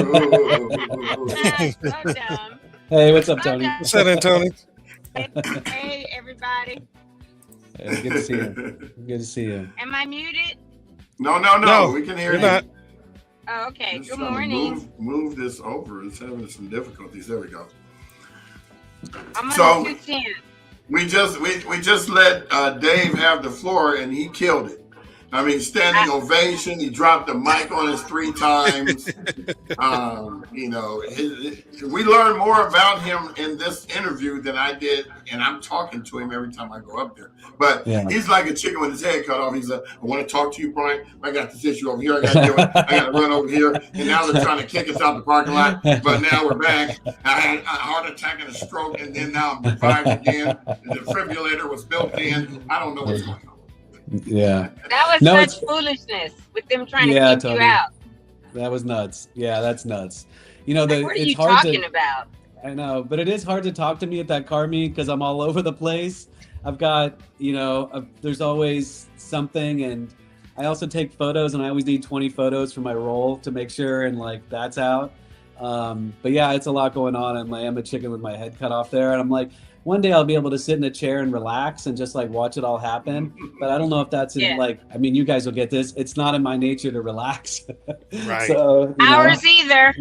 [SPEAKER 4] So dumb.
[SPEAKER 3] Hey, what's up, Toni?
[SPEAKER 2] What's up, Toni?
[SPEAKER 4] Hey, everybody.
[SPEAKER 3] Hey, good to see you. Good to see you.
[SPEAKER 4] Am I muted?
[SPEAKER 1] No. We can hear you.
[SPEAKER 2] Not.
[SPEAKER 4] Oh, okay.
[SPEAKER 1] Just
[SPEAKER 4] Good
[SPEAKER 1] trying to
[SPEAKER 4] morning.
[SPEAKER 1] Move this over. It's having some difficulties. There we go.
[SPEAKER 4] I'm
[SPEAKER 1] So-
[SPEAKER 4] on 210.
[SPEAKER 1] We just let Dave have the floor, and he killed it. I mean, standing ovation. He dropped the mic on us 3 times. We learned more about him in this interview than I did, and I'm talking to him every time I go up there. But he's like a chicken with his head cut off. He's like, I want to talk to you, Brian. I got this issue over here. I got to do it. I got to run over here. And now they're trying to kick us out the parking lot. But now we're back. I had a heart attack and a stroke, and then now I'm revived again. The defibrillator was built in. I don't know what's going on.
[SPEAKER 3] Yeah.
[SPEAKER 4] That was such foolishness with them trying to keep
[SPEAKER 3] Toni.
[SPEAKER 4] you out.
[SPEAKER 3] That was nuts. Yeah, that's nuts. You know,
[SPEAKER 4] Like, what are
[SPEAKER 3] it's
[SPEAKER 4] you
[SPEAKER 3] hard
[SPEAKER 4] talking about?
[SPEAKER 3] I know, but it is hard to talk to me at that car meet because I'm all over the place. I've got, there's always something, and I also take photos, and I always need 20 photos for my roll to make sure, and like that's out. But yeah, it's a lot going on, and I am a chicken with my head cut off there, and I'm like, one day I'll be able to sit in a chair and relax and just like watch it all happen. But I don't know if that's in like, I mean, you guys will get this. It's not in my nature to relax.
[SPEAKER 2] Right.
[SPEAKER 3] So,
[SPEAKER 4] ours either.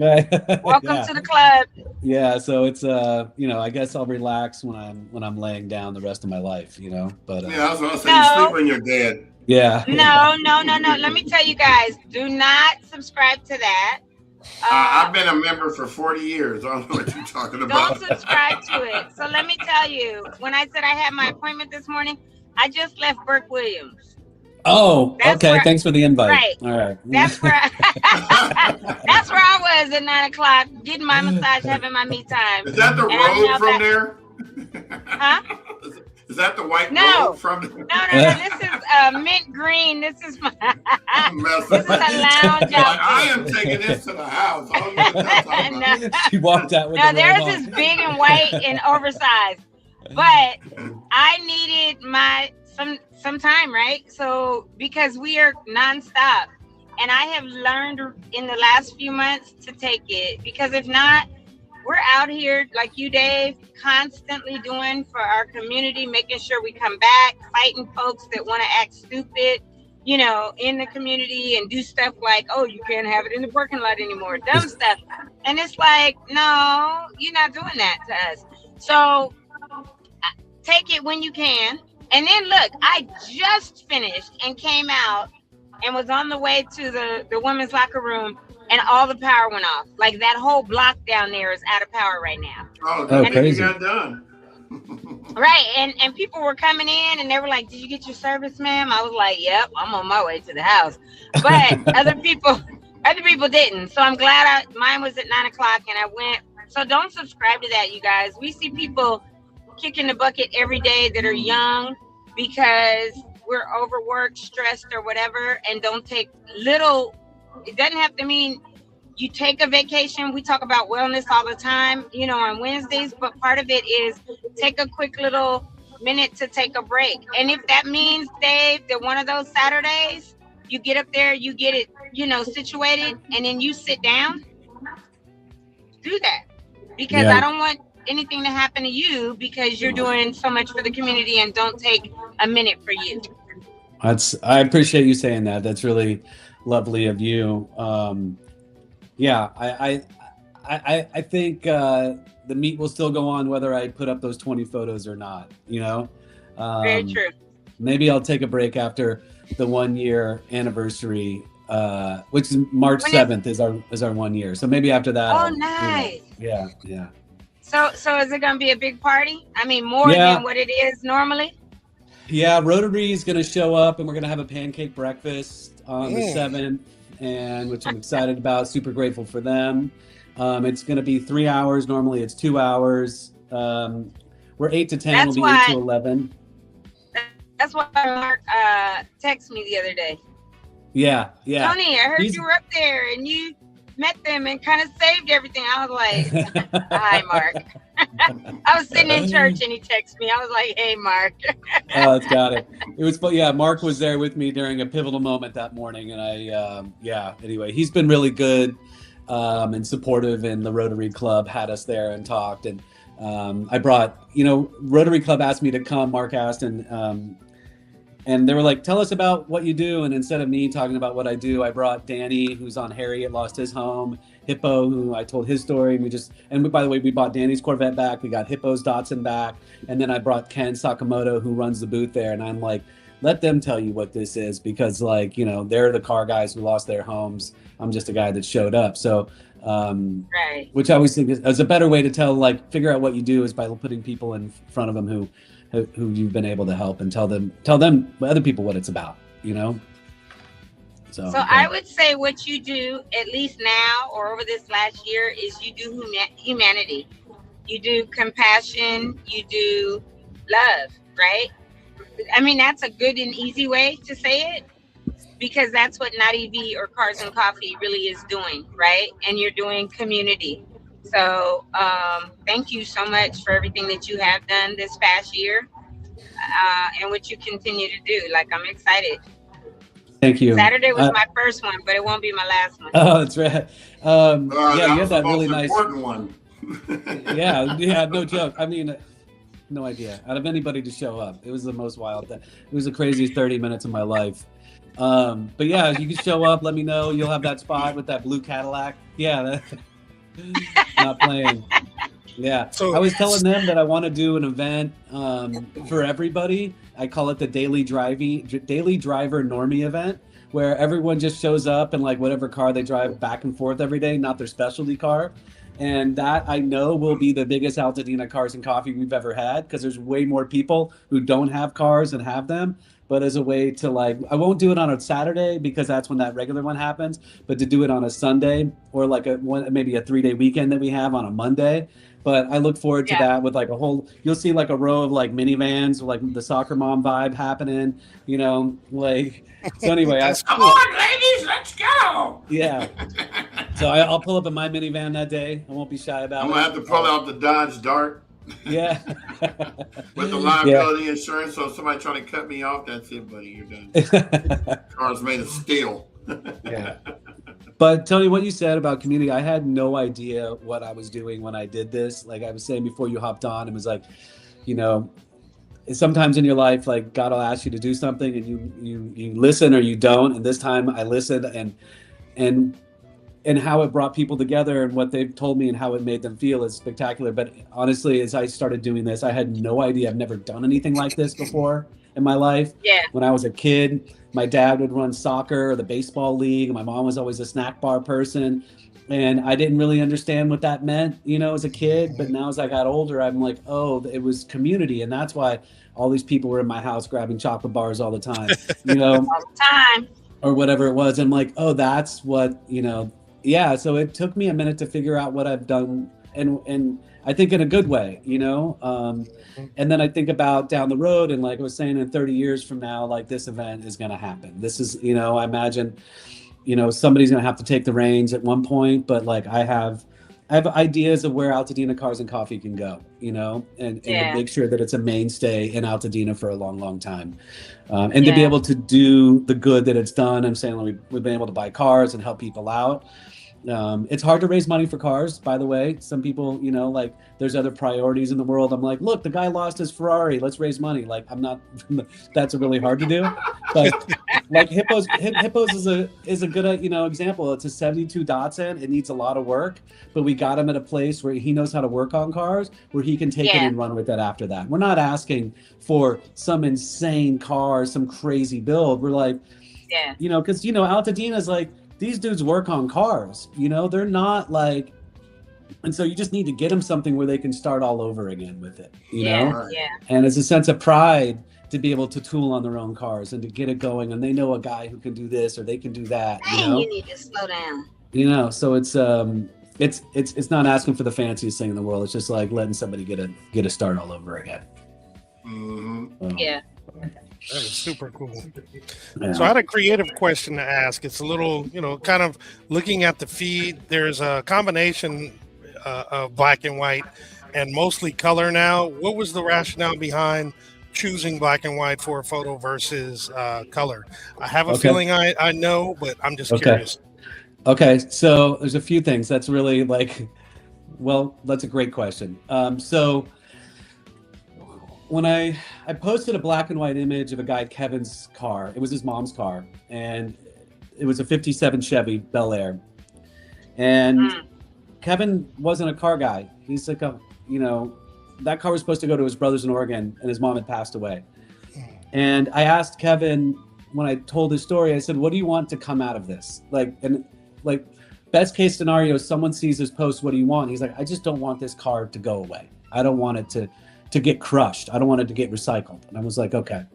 [SPEAKER 4] Welcome to the club.
[SPEAKER 3] Yeah. So it's, I guess I'll relax when I'm laying down the rest of my life, but
[SPEAKER 1] yeah, I was gonna say you sleep when you're dead.
[SPEAKER 3] yeah.
[SPEAKER 4] No. Let me tell you guys, do not subscribe to that.
[SPEAKER 1] I've been a member for 40 years. I don't know what you're talking about.
[SPEAKER 4] Don't subscribe to it. So let me tell you, when I said I had my appointment this morning, I just left Burke Williams.
[SPEAKER 3] Oh, okay. Thanks for the invite.
[SPEAKER 4] Right.
[SPEAKER 3] All right.
[SPEAKER 4] That's where that's where I was at 9 o'clock, getting my massage, having my me time.
[SPEAKER 1] Is that the road from there?
[SPEAKER 4] Huh?
[SPEAKER 1] Is that the white road from there?
[SPEAKER 4] No. This is mint green. This is my this is a lounge out.
[SPEAKER 1] I am taking this to the house.
[SPEAKER 4] No.
[SPEAKER 3] She walked out with
[SPEAKER 4] theirs is big and white and oversized. But I needed some time, right? So because we are nonstop, and I have learned in the last few months to take it, because if not, we're out here like you, Dave, constantly doing for our community, making sure we come back, fighting folks that want to act stupid, in the community and do stuff like, oh, you can't have it in the parking lot anymore, dumb stuff. And it's like, no, you're not doing that to us. So take it when you can. And then look, I just finished and came out and was on the way to the women's locker room, and all the power went off. Like that whole block down there is out of power right now.
[SPEAKER 1] Oh, crazy. You got done.
[SPEAKER 4] Right, and people were coming in and they were like, did you get your service, ma'am? I was like, yep, I'm on my way to the house. But other people didn't. So I'm glad mine was at 9 o'clock and I went. So don't subscribe to that, you guys. We see people kicking the bucket every day that are young because we're overworked, stressed, or whatever, and don't take little. It doesn't have to mean you take a vacation. We talk about wellness all the time, on Wednesdays, but part of it is take a quick little minute to take a break. And if that means, Dave, that one of those Saturdays, you get up there, you get it, situated, and then you sit down, do that. Because I don't want anything to happen to you because you're doing so much for the community and don't take a minute for you.
[SPEAKER 3] I appreciate you saying that. That's really lovely of you. I think the meet will still go on whether I put up those 20 photos or not,
[SPEAKER 4] Very true.
[SPEAKER 3] Maybe I'll take a break after the 1 year anniversary, which is March 7th is our 1 year. So maybe after that.
[SPEAKER 4] Oh, nice.
[SPEAKER 3] Yeah.
[SPEAKER 4] So is it going to be a big party? I mean, more than what it is normally?
[SPEAKER 3] Yeah, Rotary is going to show up and we're going to have a pancake breakfast on the 7th, and which I'm excited about. Super grateful for them. It's going to be 3 hours. Normally it's 2 hours. We're 8 to 10. We'll be 8 to 11.
[SPEAKER 4] That's why Mark texted me the other day.
[SPEAKER 3] Yeah.
[SPEAKER 4] Toni, I heard you were up there and you met them and kind of saved everything. I was like, hi, Mark. I was sitting in church and he texted me. I was like, hey, Mark.
[SPEAKER 3] Oh, it's got it. It was fun. Yeah, Mark was there with me during a pivotal moment that morning. And anyway, he's been really good and supportive, and the Rotary Club had us there and talked. And I brought, Rotary Club asked me to come, Mark asked, and they were like, tell us about what you do. And instead of me talking about what I do, I brought Danny, who's on Harriet, lost his home, Hippo, who I told his story. And by the way, we bought Danny's Corvette back. We got Hippo's Datsun back. And then I brought Ken Sakamoto, who runs the booth there. And I'm like, let them tell you what this is, because they're the car guys who lost their homes. I'm just a guy that showed up. So,
[SPEAKER 4] right.
[SPEAKER 3] Which I always think is a better way to figure out what you do is by putting people in front of them who you've been able to help, and tell them other people what it's about, So
[SPEAKER 4] I would say what you do, at least now or over this last year, is you do humanity. You do compassion, you do love, right? I mean, that's a good and easy way to say it, because that's what Not EV or Cars and Coffee really is doing, right? And you're doing community. So thank you so much for everything that you have done this past year and what you continue to do. I'm excited.
[SPEAKER 3] Thank you.
[SPEAKER 4] Saturday was my first one, but it won't be my last one.
[SPEAKER 3] Oh, that's right. You had that really nice
[SPEAKER 1] important one.
[SPEAKER 3] yeah, no joke. I mean, No idea. Out of anybody to show up, it was the most wild thing. It was the craziest 30 minutes of my life. But yeah, you can show up. Let me know. You'll have that spot with that blue Cadillac. Yeah, not playing. Yeah.
[SPEAKER 2] So
[SPEAKER 3] I was telling them that I want to do an event for everybody. I call it the daily driver normie event, where everyone just shows up in like whatever car they drive back and forth every day, not their specialty car. And that I know will be the biggest Altadena Cars and Coffee we've ever had, because there's way more people who don't have cars and have them. But as a way to like, I won't do it on a Saturday because that's when that regular one happens, but to do it on a Sunday or like maybe a 3-day weekend that we have on a Monday. But I look forward to that with like a whole, you'll see like a row of like minivans, like the soccer mom vibe happening, you know, like, so anyway.
[SPEAKER 1] Come on, ladies, let's go.
[SPEAKER 3] Yeah. So I'll pull up in my minivan that day. I won't be shy about it.
[SPEAKER 1] I'm going to have to pull out the Dodge Dart.
[SPEAKER 3] Yeah.
[SPEAKER 1] With the liability insurance, so if somebody trying to cut me off, that's it, buddy. You're done. Car's made of steel.
[SPEAKER 3] Yeah. But Tony, what you said about community, I had no idea what I was doing when I did this. Like I was saying before you hopped on, it was like, you know, sometimes in your life, like God will ask you to do something and you listen or you don't. And this time I listened and how it brought people together and what they've told me and how it made them feel is spectacular. But honestly, as I started doing this, I had no idea. I've never done anything like this before in my life.
[SPEAKER 4] Yeah.
[SPEAKER 3] When I was a kid, my dad would run soccer or the baseball league. My mom was always a snack bar person. And I didn't really understand what that meant, you know, as a kid. But now as I got older, I'm like, oh, it was community. And that's why all these people were in my house grabbing chocolate bars all the time, you know,
[SPEAKER 4] all the time,
[SPEAKER 3] or whatever it was. I'm like, oh, that's what, you know. Yeah, so it took me a minute to figure out what I've done, and I think in a good way, you know. And then I think about down the road, and like I was saying, in 30 years from now, like this event is going to happen. This is, you know, I imagine, you know, somebody's going to have to take the reins at one point, but like I have ideas of where Altadena Cars and Coffee can go, you know, and to make sure that it's a mainstay in Altadena for a long, long time. And to be able to do the good that it's done. I'm saying like we've been able to buy cars and help people out. It's hard to raise money for cars, by the way. Some people, you know, like there's other priorities in the world. I'm like, look, the guy lost his Ferrari. Let's raise money. Like I'm not, that's really hard to do. But like Hippos is a good, you know, example. It's a 72 Datsun. It needs a lot of work, but we got him at a place where he knows how to work on cars, where he can take it and run with it after that. We're not asking for some insane car, some crazy build. We're like, you know, because, you know, Altadena is like, these dudes work on cars, you know, they're not like, and so you just need to get them something where they can start all over again with it, you know?
[SPEAKER 4] Yeah.
[SPEAKER 3] And it's a sense of pride to be able to tool on their own cars and to get it going. And they know a guy who can do this or they can do that.
[SPEAKER 4] Dang,
[SPEAKER 3] you know?
[SPEAKER 4] You need to slow down.
[SPEAKER 3] You know, so it's not asking for the fanciest thing in the world. It's just like letting somebody get a start all over again.
[SPEAKER 4] Yeah.
[SPEAKER 2] That is super cool. Yeah. So I had a creative question to ask. It's a little, you know, kind of looking at the feed. There's a combination of black and white and mostly color now. What was the rationale behind choosing black and white for a photo versus color? I have a feeling I know, but I'm just curious.
[SPEAKER 3] Okay, so there's a few things. That's really like, well, that's a great question. So when I posted a black and white image of a guy, Kevin's car. It was his mom's car, and it was a 57 Chevy Bel Air. And Kevin wasn't a car guy. He's like you know, that car was supposed to go to his brothers in Oregon, and his mom had passed away. And I asked Kevin, when I told his story, I said, what do you want to come out of this? Like, best case scenario, someone sees this post, what do you want? He's like, I just don't want this car to go away. I don't want it to get crushed. I don't want it to get recycled. And I was like, okay.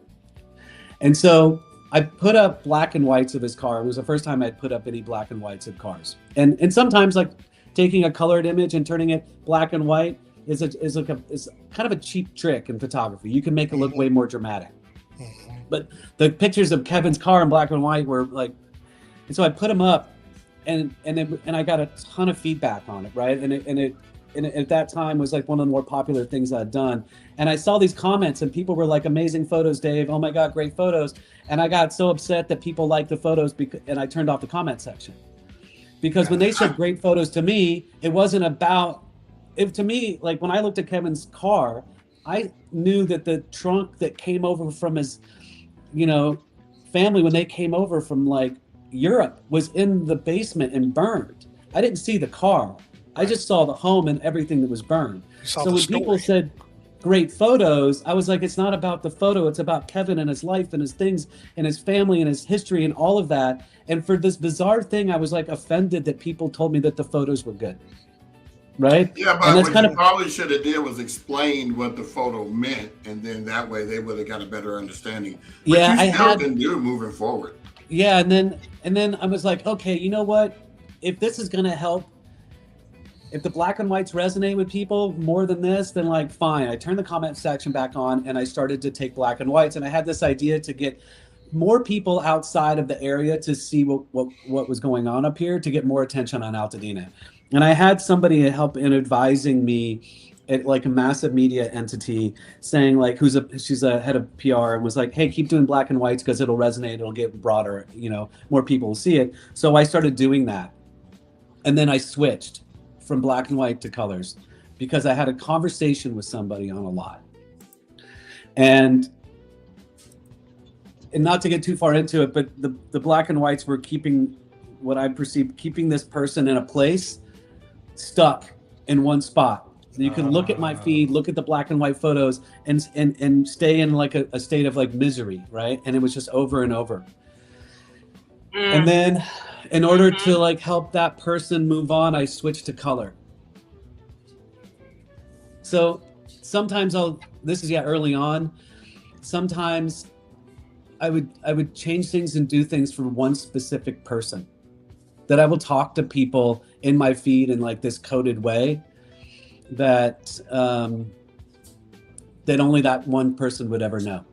[SPEAKER 3] And so I put up black and whites of his car. It was the first time I'd put up any black and whites of cars. And sometimes like taking a colored image and turning it black and white is kind of a cheap trick in photography. You can make it look way more dramatic. But the pictures of Kevin's car in black and white were like, and so I put them up and I got a ton of feedback on it, right? And at that time was like one of the more popular things I'd done. And I saw these comments and people were like, amazing photos, Dave. Oh my God, great photos. And I got so upset that people liked the photos and I turned off the comment section. Because when they said great photos to me, it wasn't about, to me, like when I looked at Kevin's car, I knew that the trunk that came over from his, family when they came over from like Europe was in the basement and burned. I didn't see the car. I just saw the home and everything that was burned.
[SPEAKER 2] saw
[SPEAKER 3] So
[SPEAKER 2] the
[SPEAKER 3] when people
[SPEAKER 2] story.
[SPEAKER 3] said great photos, I was like, it's not about the photo. It's about Kevin and his life and his things and his family and his history and all of that. And for this bizarre thing, I was like offended that people told me that the photos were good. Right?
[SPEAKER 1] Yeah,
[SPEAKER 3] And
[SPEAKER 1] but
[SPEAKER 3] that's
[SPEAKER 1] what
[SPEAKER 3] kind
[SPEAKER 1] you
[SPEAKER 3] of,
[SPEAKER 1] probably should have did was explain what the photo meant, and then that way they would have got a better understanding. But
[SPEAKER 3] yeah, I
[SPEAKER 1] you still
[SPEAKER 3] had,
[SPEAKER 1] can do moving forward.
[SPEAKER 3] yeah. And then I was like, okay, you know what? If this is going to help, if the black and whites resonate with people more than this, then like, fine. I turned the comment section back on and I started to take black and whites. And I had this idea to get more people outside of the area to see what was going on up here, to get more attention on Altadena. And I had somebody help in advising me at like a massive media entity, saying like, she's a head of PR, and was like, hey, keep doing black and whites because it'll resonate, it'll get broader, more people will see it. So I started doing that. And then I switched from black and white to colors because I had a conversation with somebody on a lot. And not to get too far into it, but the black and whites were keeping what I perceived, keeping this person in a place, stuck in one spot. You can look at my feed, look at the black and white photos, and stay in like a state of like misery, right? And it was just over and over. And then in order to like help that person move on, I switched to color. So sometimes this is early on, sometimes I would change things and do things for one specific person, that I will talk to people in my feed in like this coded way that that only that one person would ever know.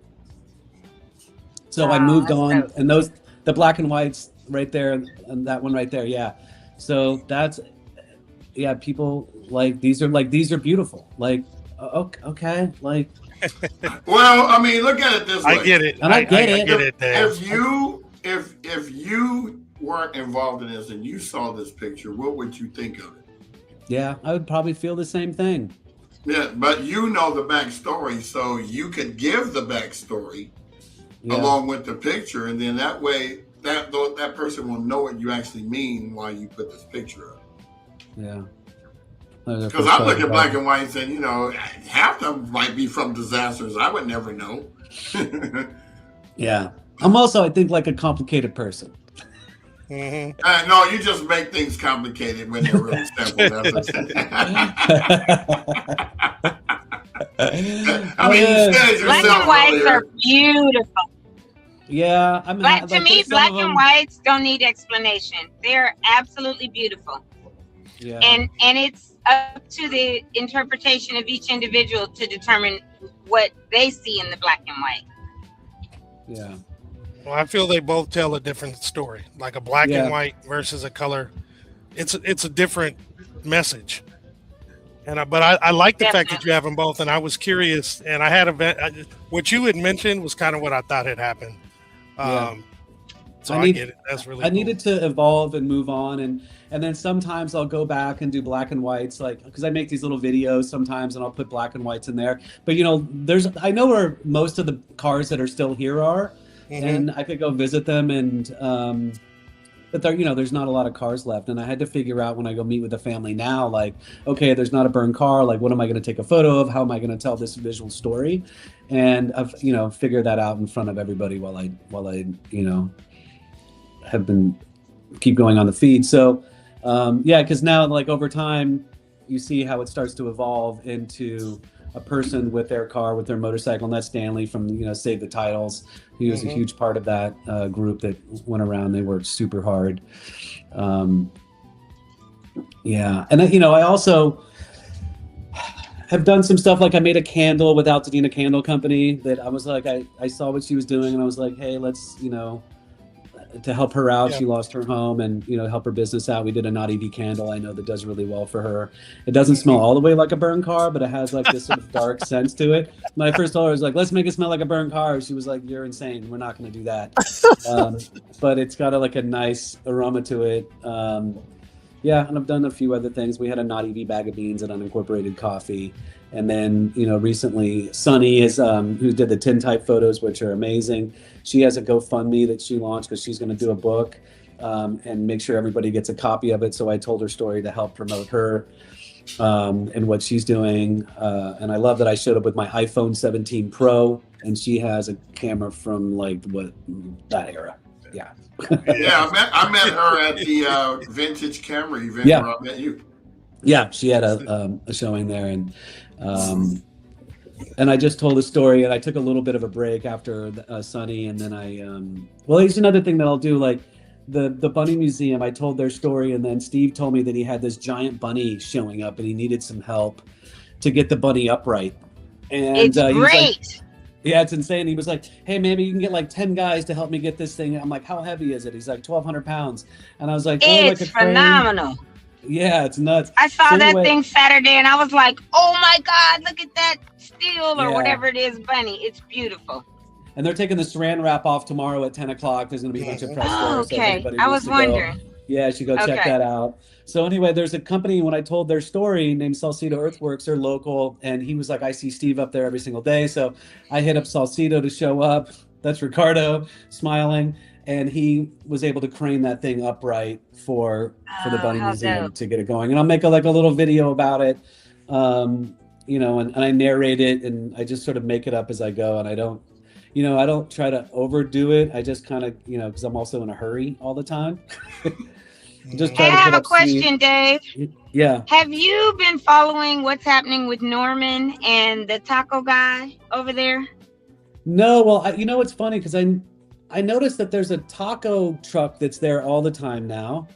[SPEAKER 3] So I moved on, and the black and whites right there, and that one right there, yeah. So that's, yeah, people like these are beautiful. Like, okay, like.
[SPEAKER 1] Well, I mean, look at it this way.
[SPEAKER 2] I get it.
[SPEAKER 3] And I get it.
[SPEAKER 2] I get it, Dave.
[SPEAKER 1] If you weren't involved in this and you saw this picture, what would you think of it?
[SPEAKER 3] Yeah, I would probably feel the same thing.
[SPEAKER 1] Yeah, but you know the backstory, so you could give the backstory along with the picture, and then that way that person will know what you actually mean while you put this picture up.
[SPEAKER 3] Yeah.
[SPEAKER 1] Because I look at black and white and half of them might be from disasters. I would never know.
[SPEAKER 3] Yeah. I'm also, I think, like a complicated person.
[SPEAKER 2] Mm-hmm.
[SPEAKER 1] No, you just make things complicated when they're really simple. That's I mean, you said it
[SPEAKER 4] black
[SPEAKER 1] yourself
[SPEAKER 4] and whites
[SPEAKER 1] earlier.
[SPEAKER 4] are beautiful.
[SPEAKER 3] Yeah,
[SPEAKER 4] To me, black and whites don't need explanation. They're absolutely beautiful.
[SPEAKER 3] Yeah.
[SPEAKER 4] And it's up to the interpretation of each individual to determine what they see in the black and white.
[SPEAKER 3] Yeah.
[SPEAKER 2] Well, I feel they both tell a different story. Like a black and white versus a color, it's a different message. But I like the fact that you have them both. And I was curious, and I had what you had mentioned was kind of what I thought had happened. So I get it. That's really cool.
[SPEAKER 3] Needed to evolve and move on, and then sometimes I'll go back and do black and whites, like because I make these little videos sometimes, and I'll put black and whites in there. But I know where most of the cars that are still here are, and I could go visit them, and but there's not a lot of cars left, and I had to figure out when I go meet with the family now, like, okay, there's not a burned car, like what am I going to take a photo of? How am I going to tell this visual story? And I've figured that out in front of everybody while I have been keep going on the feed. So because now, like, over time you see how it starts to evolve into a person with their car, with their motorcycle, and that's Stanley from Save the Titles. He was a huge part of that group that went around. They worked super hard. And then, I also have done some stuff, like I made a candle with Altadena Candle Company that I was like, I saw what she was doing, and I was like, hey, let's to help her out. She lost her home, and help her business out. We did a not EV candle, I know, that does really well for her. It doesn't smell all the way like a burned car, but it has like this sort of dark sense to it. When I first told her, I was like, let's make it smell like a burned car, she was like, you're insane, we're not going to do that. But it's got like a nice aroma to it. Yeah, and I've done a few other things. We had a Not EV Bag of Beans and unincorporated coffee. And then, recently Sunny is who did the tintype photos, which are amazing. She has a GoFundMe that she launched because she's going to do a book and make sure everybody gets a copy of it. So I told her story to help promote her and what she's doing. And I love that I showed up with my iPhone 17 Pro, and she has a camera from that era. Yeah.
[SPEAKER 1] Yeah, I met her at the vintage camera event where I met you.
[SPEAKER 3] Yeah, she had a showing there, and I just told a story, and I took a little bit of a break after Sunny, and then here's another thing that I'll do, like the Bunny Museum. I told their story, and then Steve told me that he had this giant bunny showing up, and he needed some help to get the bunny upright. And
[SPEAKER 4] it's great.
[SPEAKER 3] Yeah, it's insane. He was like, hey, maybe you can get like 10 guys to help me get this thing. I'm like, how heavy is it? He's like, 1,200 pounds. And I was like,
[SPEAKER 4] it's phenomenal.
[SPEAKER 3] Yeah, it's nuts.
[SPEAKER 4] I saw that thing Saturday, and I was like, oh my God, look at that steel or whatever it is, bunny. It's beautiful.
[SPEAKER 3] And they're taking the saran wrap off tomorrow at 10 o'clock. There's going to be a bunch of press there.
[SPEAKER 4] Okay.
[SPEAKER 3] So
[SPEAKER 4] I was wondering.
[SPEAKER 3] Yeah, I should go check that out. So anyway, there's a company, when I told their story, named Salcedo Earthworks. They're local. And he was like, I see Steve up there every single day. So I hit up Salcedo to show up. That's Ricardo smiling. And he was able to crane that thing upright for the Bunny Museum to get it going. And I'll make a little video about it, and I narrate it, and I just sort of make it up as I go. And I don't try to overdo it. I just kind of, because I'm also in a hurry all the time.
[SPEAKER 4] I have a question, Dave.
[SPEAKER 3] Yeah.
[SPEAKER 4] Have you been following what's happening with Norman and the taco guy over there?
[SPEAKER 3] No, well, it's funny because I noticed that there's a taco truck that's there all the time now.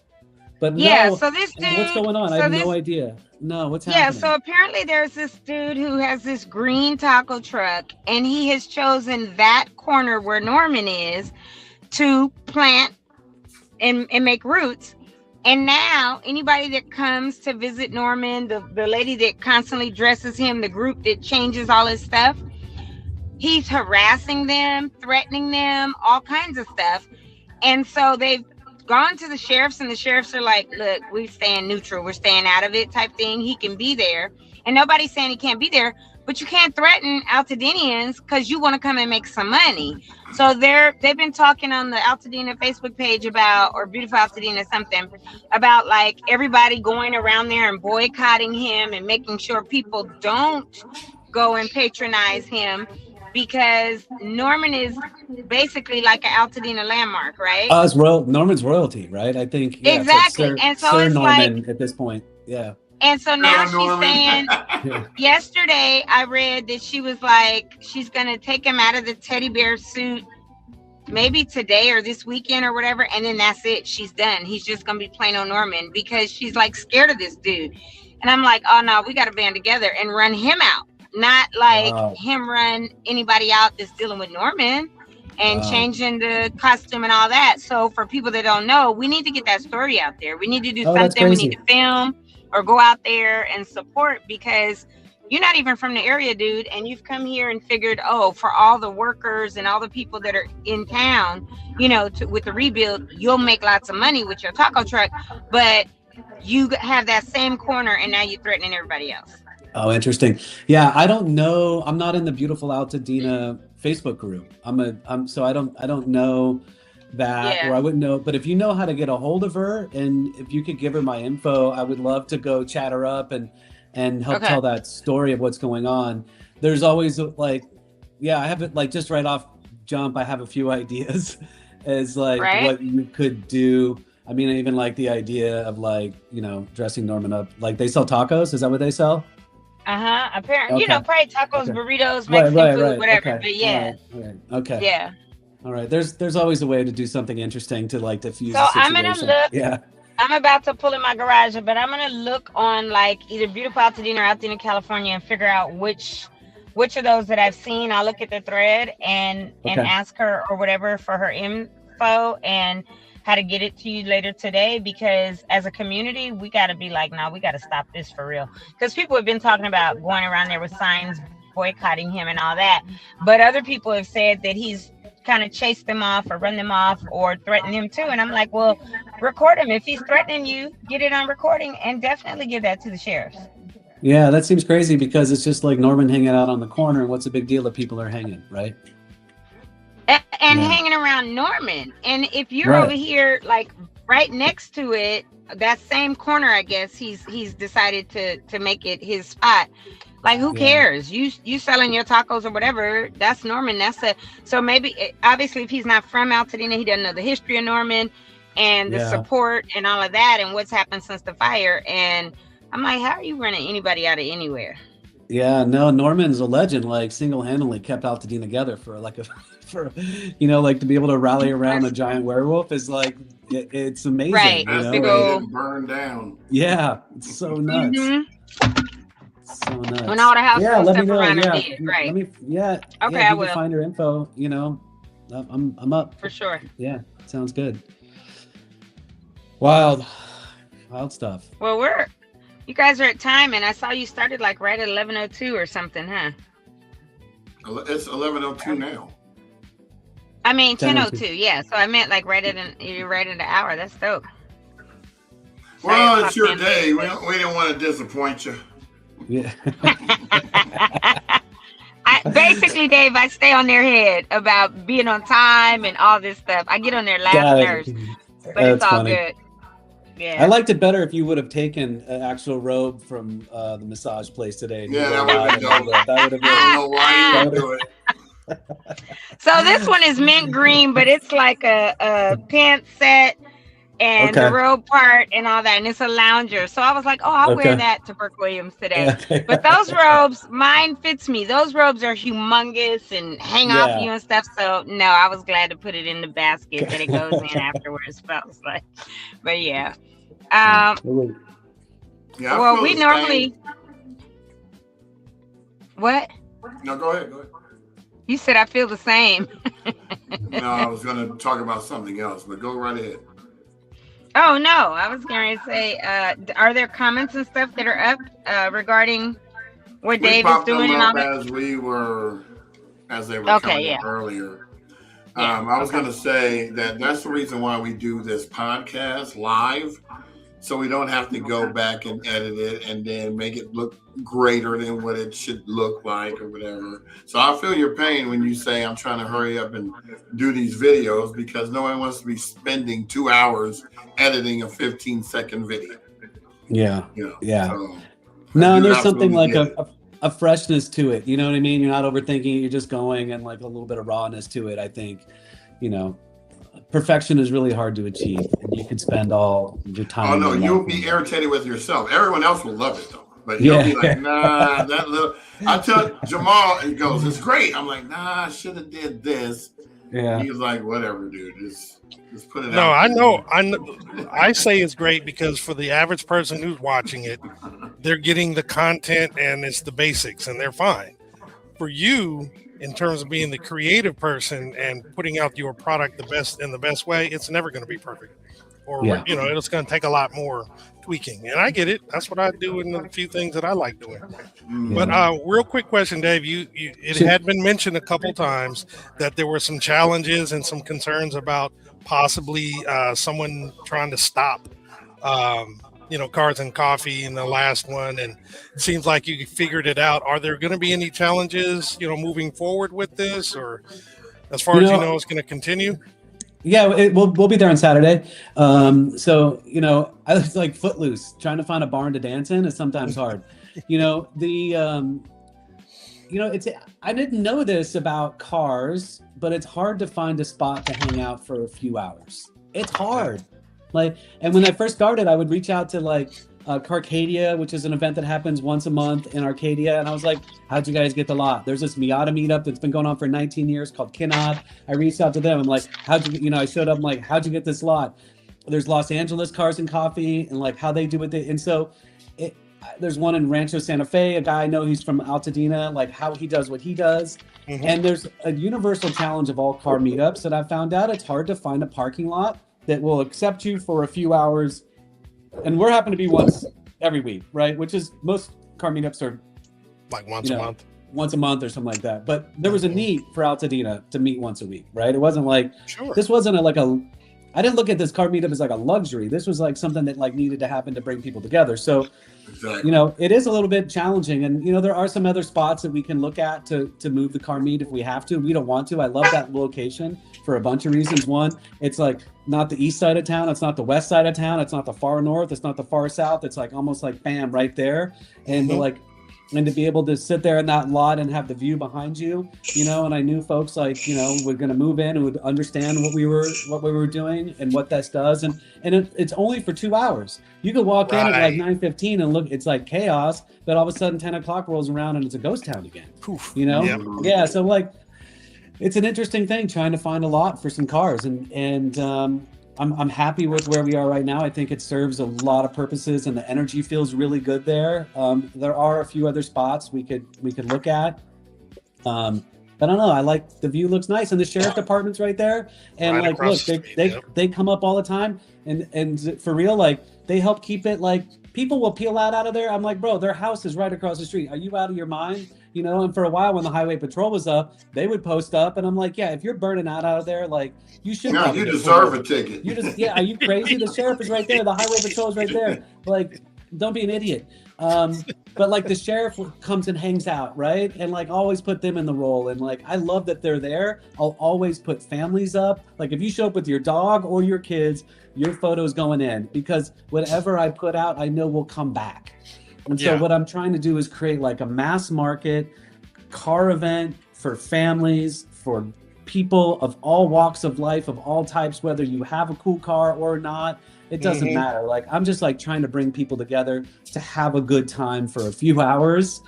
[SPEAKER 3] But
[SPEAKER 4] so this dude,
[SPEAKER 3] what's going on? I have no idea. No, what's happening?
[SPEAKER 4] Yeah, so apparently there's this dude who has this green taco truck, and he has chosen that corner where Norman is to plant and make roots. And now anybody that comes to visit Norman, the lady that constantly dresses him, the group that changes all his stuff, he's harassing them, threatening them, all kinds of stuff. And so they've gone to the sheriffs, and the sheriffs are like, look, we're staying neutral. We're staying out of it type thing. He can be there. And nobody's saying he can't be there, but you can't threaten Altadenians because you want to come and make some money. So they've been talking on the Altadena Facebook page about, or Beautiful Altadena something, about like everybody going around there and boycotting him and making sure people don't go and patronize him, because Norman is basically like an Altadena landmark, right?
[SPEAKER 3] It's Norman's royalty, right? I think. Yeah,
[SPEAKER 4] exactly.
[SPEAKER 3] Like
[SPEAKER 4] and so
[SPEAKER 3] Sir
[SPEAKER 4] it's
[SPEAKER 3] Norman
[SPEAKER 4] like
[SPEAKER 3] at this point. Yeah.
[SPEAKER 4] And so now she's saying, yesterday I read that she was like, she's going to take him out of the teddy bear suit maybe today or this weekend or whatever. And then that's it. She's done. He's just going to be plain on Norman, because she's like scared of this dude. And I'm like, oh no, we got to band together and run him out. Not like him run anybody out that's dealing with Norman and changing the costume and all that. So for people that don't know, we need to get that story out there. We need to do something. We need to film or go out there and support, because you're not even from the area, dude. And you've come here and figured, for all the workers and all the people that are in town, with the rebuild, you'll make lots of money with your taco truck. But you have that same corner, and now you're threatening everybody else.
[SPEAKER 3] Oh, interesting. Yeah, I don't know. I'm not in the Beautiful Altadena Facebook group. So I don't know that, or I wouldn't know. But if you know how to get a hold of her, and if you could give her my info, I would love to go chat her up and help tell that story of what's going on. There's always I have it like just right off jump. I have a few ideas as what you could do. I mean, I even like the idea of dressing Norman up. Like, they sell tacos. Is that what they sell?
[SPEAKER 4] Apparently, probably tacos, burritos, Mexican food, whatever.
[SPEAKER 3] Okay.
[SPEAKER 4] But yeah.
[SPEAKER 3] Okay.
[SPEAKER 4] Yeah.
[SPEAKER 3] All right. There's always a way to do something interesting to diffuse
[SPEAKER 4] so
[SPEAKER 3] the situation.
[SPEAKER 4] I'm gonna look.
[SPEAKER 3] Yeah.
[SPEAKER 4] I'm about to pull in my garage, but I'm gonna look on either Beautiful Altadena or Altadena, California, and figure out which of those that I've seen. I'll look at the thread and ask her or whatever for her info and how to get it to you later today, because as a community, we got to be like, no, we got to stop this for real. Because people have been talking about going around there with signs boycotting him and all that. But other people have said that he's kind of chase them off or run them off or threaten them too. And I'm like, well, record him. If he's threatening you, get it on recording and definitely give that to the sheriffs.
[SPEAKER 3] Yeah, that seems crazy because it's just like Norman hanging out on the corner. And what's the big deal if people are hanging, right?
[SPEAKER 4] And hanging around Norman. And if you're over here, like right next to it, that same corner, I guess he's decided to make it his spot. Like, who cares? You selling your tacos or whatever? That's Norman. So maybe obviously if he's not from Altadena, he doesn't know the history of Norman and the support and all of that and what's happened since the fire. And I'm like, how are you running anybody out of anywhere?
[SPEAKER 3] Yeah, no, Norman's a legend. Like, single-handedly kept Altadena together for like like to be able to rally around a giant werewolf is like it's amazing.
[SPEAKER 4] Right,
[SPEAKER 1] big old burned down.
[SPEAKER 3] Yeah, it's so nuts. So nuts.
[SPEAKER 4] When all the houses
[SPEAKER 3] let me
[SPEAKER 4] stuff
[SPEAKER 3] know.
[SPEAKER 4] around
[SPEAKER 3] Yeah,
[SPEAKER 4] did, right?
[SPEAKER 3] Let me. Yeah.
[SPEAKER 4] Okay,
[SPEAKER 3] yeah,
[SPEAKER 4] I will
[SPEAKER 3] find her info. I'm up
[SPEAKER 4] for sure.
[SPEAKER 3] Yeah, sounds good. Wild stuff.
[SPEAKER 4] Well, you guys are at time, and I saw you started like right at 11:02 or something, huh?
[SPEAKER 1] It's 11:02 now.
[SPEAKER 4] I mean 10:02. Yeah, so I meant like you're right at an hour. That's dope.
[SPEAKER 1] Well, it's your day. We didn't want to disappoint you.
[SPEAKER 3] Yeah.
[SPEAKER 4] Basically, Dave, I stay on their head about being on time and all this stuff. I get on their last nerves, but it's all funny. Good. Yeah.
[SPEAKER 3] I liked it better if you would have taken an actual robe from the massage place today.
[SPEAKER 1] Yeah, that would have been dope. I don't know why you would do it.
[SPEAKER 4] So this one is mint green, but it's like a pant set and the robe part and all that, and it's a lounger. So I was like, oh, I'll wear that to Burke Williams today. But those robes, mine fits me. Those robes are humongous and hang off you and stuff. So no, I was glad to put it in the basket that it goes in afterwards. But yeah. Well, we normally. What?
[SPEAKER 1] No, go ahead.
[SPEAKER 4] You said I feel the same.
[SPEAKER 1] No, I was going to talk about something else, but go right ahead.
[SPEAKER 4] Oh, no. I was going to say, are there comments and stuff that are up regarding what Dave is doing and all that? As they were coming up earlier. I was going to say that's the reason why we do this podcast live, so we don't have to go back and edit it and then make it look greater than what it should look like or whatever. So I feel your pain when you say I'm trying to hurry up and do these videos because no one wants to be spending 2 hours editing a 15-second video.
[SPEAKER 3] Yeah. Yeah.
[SPEAKER 1] So
[SPEAKER 3] no, there's something like a freshness to it. You know what I mean? You're not overthinking it. You're just going and like a little bit of rawness to it. I think, perfection is really hard to achieve. And you could spend all your time.
[SPEAKER 1] Oh, no, you'll be irritated with yourself. Everyone else will love it, though. But you'll be like, nah, that little. I tell Jamal, he goes, it's great. I'm like, nah, I should have did this. Yeah. He's like, whatever, dude. Just put it out.
[SPEAKER 2] No, I know. I say it's great because for the average person who's watching it, they're getting the content and it's the basics and they're fine. For you, in terms of being the creative person and putting out your product the best way, it's never going to be perfect. Or, it's going to take a lot more tweaking. And I get it. That's what I do in the few things that I like doing. But real quick question, Dave, it had been mentioned a couple times that there were some challenges and some concerns about possibly someone trying to stop, Cars and Coffee in the last one. And it seems like you figured it out. Are there going to be any challenges, moving forward with this, or as far as it's going to continue?
[SPEAKER 3] Yeah, we'll be there on Saturday. So, I was like footloose. Trying to find a barn to dance in is sometimes hard. I didn't know this about cars, but it's hard to find a spot to hang out for a few hours. It's hard. And when I first started, I would reach out to Carcadia, which is an event that happens once a month in Arcadia. And I was like, how'd you guys get the lot? There's this Miata meetup that's been going on for 19 years called Kinod. I reached out to them. I'm like, I showed up, I'm like, how'd you get this lot? There's Los Angeles Cars and Coffee and how they do it. And so there's one in Rancho Santa Fe, a guy I know, he's from Altadena, how he does what he does. Mm-hmm. And there's a universal challenge of all car meetups that I found out it's hard to find a parking lot that will accept you for a few hours. And we're happen to be once every week, right? Which is most car meetups are
[SPEAKER 2] once a month.
[SPEAKER 3] once a month or something like that. But there was a need for Altadena to meet once a week, right? It wasn't like this wasn't I didn't look at this car meetup as like a luxury. This was like something that like needed to happen to bring people together. So, you know, it is a little bit challenging. And, you know, there are some other spots that we can look at to move the car meet if we have to. We don't want to. I love that location for a bunch of reasons. One, it's like not the east side of town. It's not the west side of town. It's not the far north. It's not the far south. It's like almost like bam, right there. And and to be able to sit there in that lot and have the view behind you, you know, and I knew folks like, you know, were going to move in and would understand what we were doing and what this does. And it's only for 2 hours. You could walk in at like 9:15 and look, it's like chaos, but all of a sudden 10 o'clock rolls around and it's a ghost town again, you know? Yeah. So like, it's an interesting thing trying to find a lot for some cars and I'm happy with where we are right now. I think it serves a lot of purposes and the energy feels really good there. There are a few other spots we could look at. But I don't know. I like the view looks nice and the sheriff department's right there. And like, look, they come up all the time and for real, like they help keep it like people will peel out of there. I'm like, bro, their house is right across the street. Are you out of your mind? You know, and for a while when the highway patrol was up, they would post up and I'm like, yeah, if you're burning out of there, like you should.
[SPEAKER 1] No, you deserve a ticket.
[SPEAKER 3] You just, yeah, are you crazy? The sheriff is right there. The highway patrol is right there. Like, don't be an idiot. But like the sheriff comes and hangs out, right? And like always put them in the role. And like, I love that they're there. I'll always put families up. Like if you show up with your dog or your kids, your photo's going in because whatever I put out, I know will come back. And so what I'm trying to do is create like a mass market car event for families, for people of all walks of life, of all types, whether you have a cool car or not, it doesn't matter. Like, I'm just like trying to bring people together to have a good time for a few hours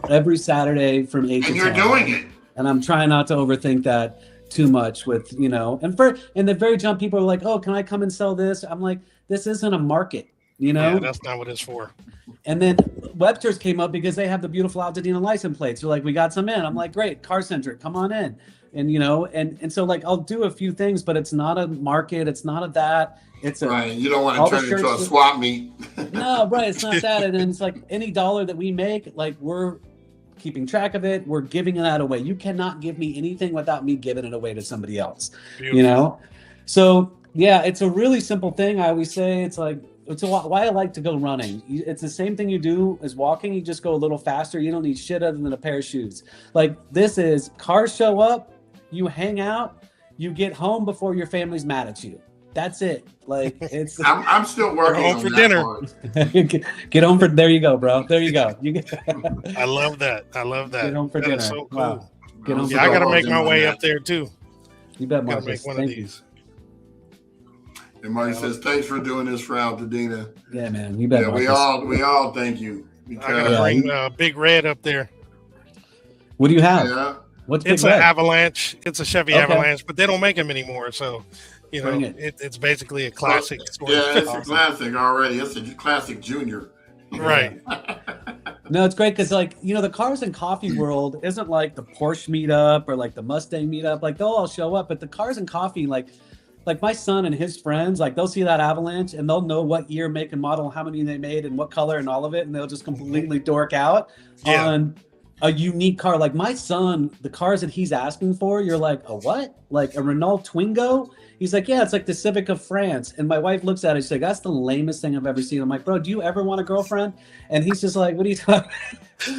[SPEAKER 3] every Saturday from 8 to 10.
[SPEAKER 1] And you're doing it.
[SPEAKER 3] And I'm trying not to overthink that too much with, you know, and the very jump, people are like, oh, can I come and sell this? I'm like, this isn't a market, you know?
[SPEAKER 2] Yeah, that's not what it's for.
[SPEAKER 3] And then Webster's came up because they have the beautiful Altadena license plates. They're like, we got some in. I'm like, great, car centric, come on in. And, you know, and so like, I'll do a few things, but it's not a market. It's not a that. It's a,
[SPEAKER 1] right. You don't want to turn it into a swap meet.
[SPEAKER 3] No, right. It's not that. And then it's like any dollar that we make, like we're keeping track of it. We're giving that away. You cannot give me anything without me giving it away to somebody else, you know? So yeah, it's a really simple thing. I always say it's like, it's why I like to go running. It's the same thing you do as walking. You just go a little faster. You don't need shit other than a pair of shoes. Like this is cars show up, you hang out, you get home before your family's mad at you. That's it. Like it's.
[SPEAKER 1] I'm still working
[SPEAKER 2] home
[SPEAKER 1] on
[SPEAKER 2] for
[SPEAKER 1] that
[SPEAKER 2] dinner.
[SPEAKER 3] Get home for. There you go, bro. There you go.
[SPEAKER 2] I love that. I love that.
[SPEAKER 3] Get home for
[SPEAKER 2] that
[SPEAKER 3] dinner.
[SPEAKER 2] Is so cool.
[SPEAKER 3] Wow. Get home.
[SPEAKER 2] Yeah, I gotta make my way up there too.
[SPEAKER 3] You bet,
[SPEAKER 2] Gotta
[SPEAKER 3] Marcus.
[SPEAKER 2] make one
[SPEAKER 3] Thank
[SPEAKER 2] of these.
[SPEAKER 1] And Marty says, "Thanks for doing this for Altadena."
[SPEAKER 3] You. Yeah, man. You bet.
[SPEAKER 1] Yeah,
[SPEAKER 3] Marcus.
[SPEAKER 1] we all thank you.
[SPEAKER 2] I gotta bring Big Red up there.
[SPEAKER 3] What do you have?
[SPEAKER 1] Yeah.
[SPEAKER 3] What's Big
[SPEAKER 2] It's
[SPEAKER 3] Red?
[SPEAKER 2] an Avalanche. It's a Chevy
[SPEAKER 3] Okay.
[SPEAKER 2] Avalanche, but they don't make them anymore. So, you know,
[SPEAKER 3] Bring it.
[SPEAKER 2] it's basically a classic.
[SPEAKER 1] Yeah, it's a classic already. It's a classic junior.
[SPEAKER 2] Right.
[SPEAKER 3] No, it's great because, like, you know, the Cars and Coffee world isn't like the Porsche meetup or like the Mustang meetup. Like, they'll all show up, but the Cars and Coffee, like my son and his friends, like, they'll see that Avalanche and they'll know what year, make, and model, how many they made, and what color, and all of it, and they'll just completely dork out on a unique car. Like my son, the cars that he's asking for, you're like, a what? Like a Renault Twingo? He's like, yeah, it's like the Civic of France. And my wife looks at it, she's like, that's the lamest thing I've ever seen. I'm like, bro, do you ever want a girlfriend? And he's just like, what are you talking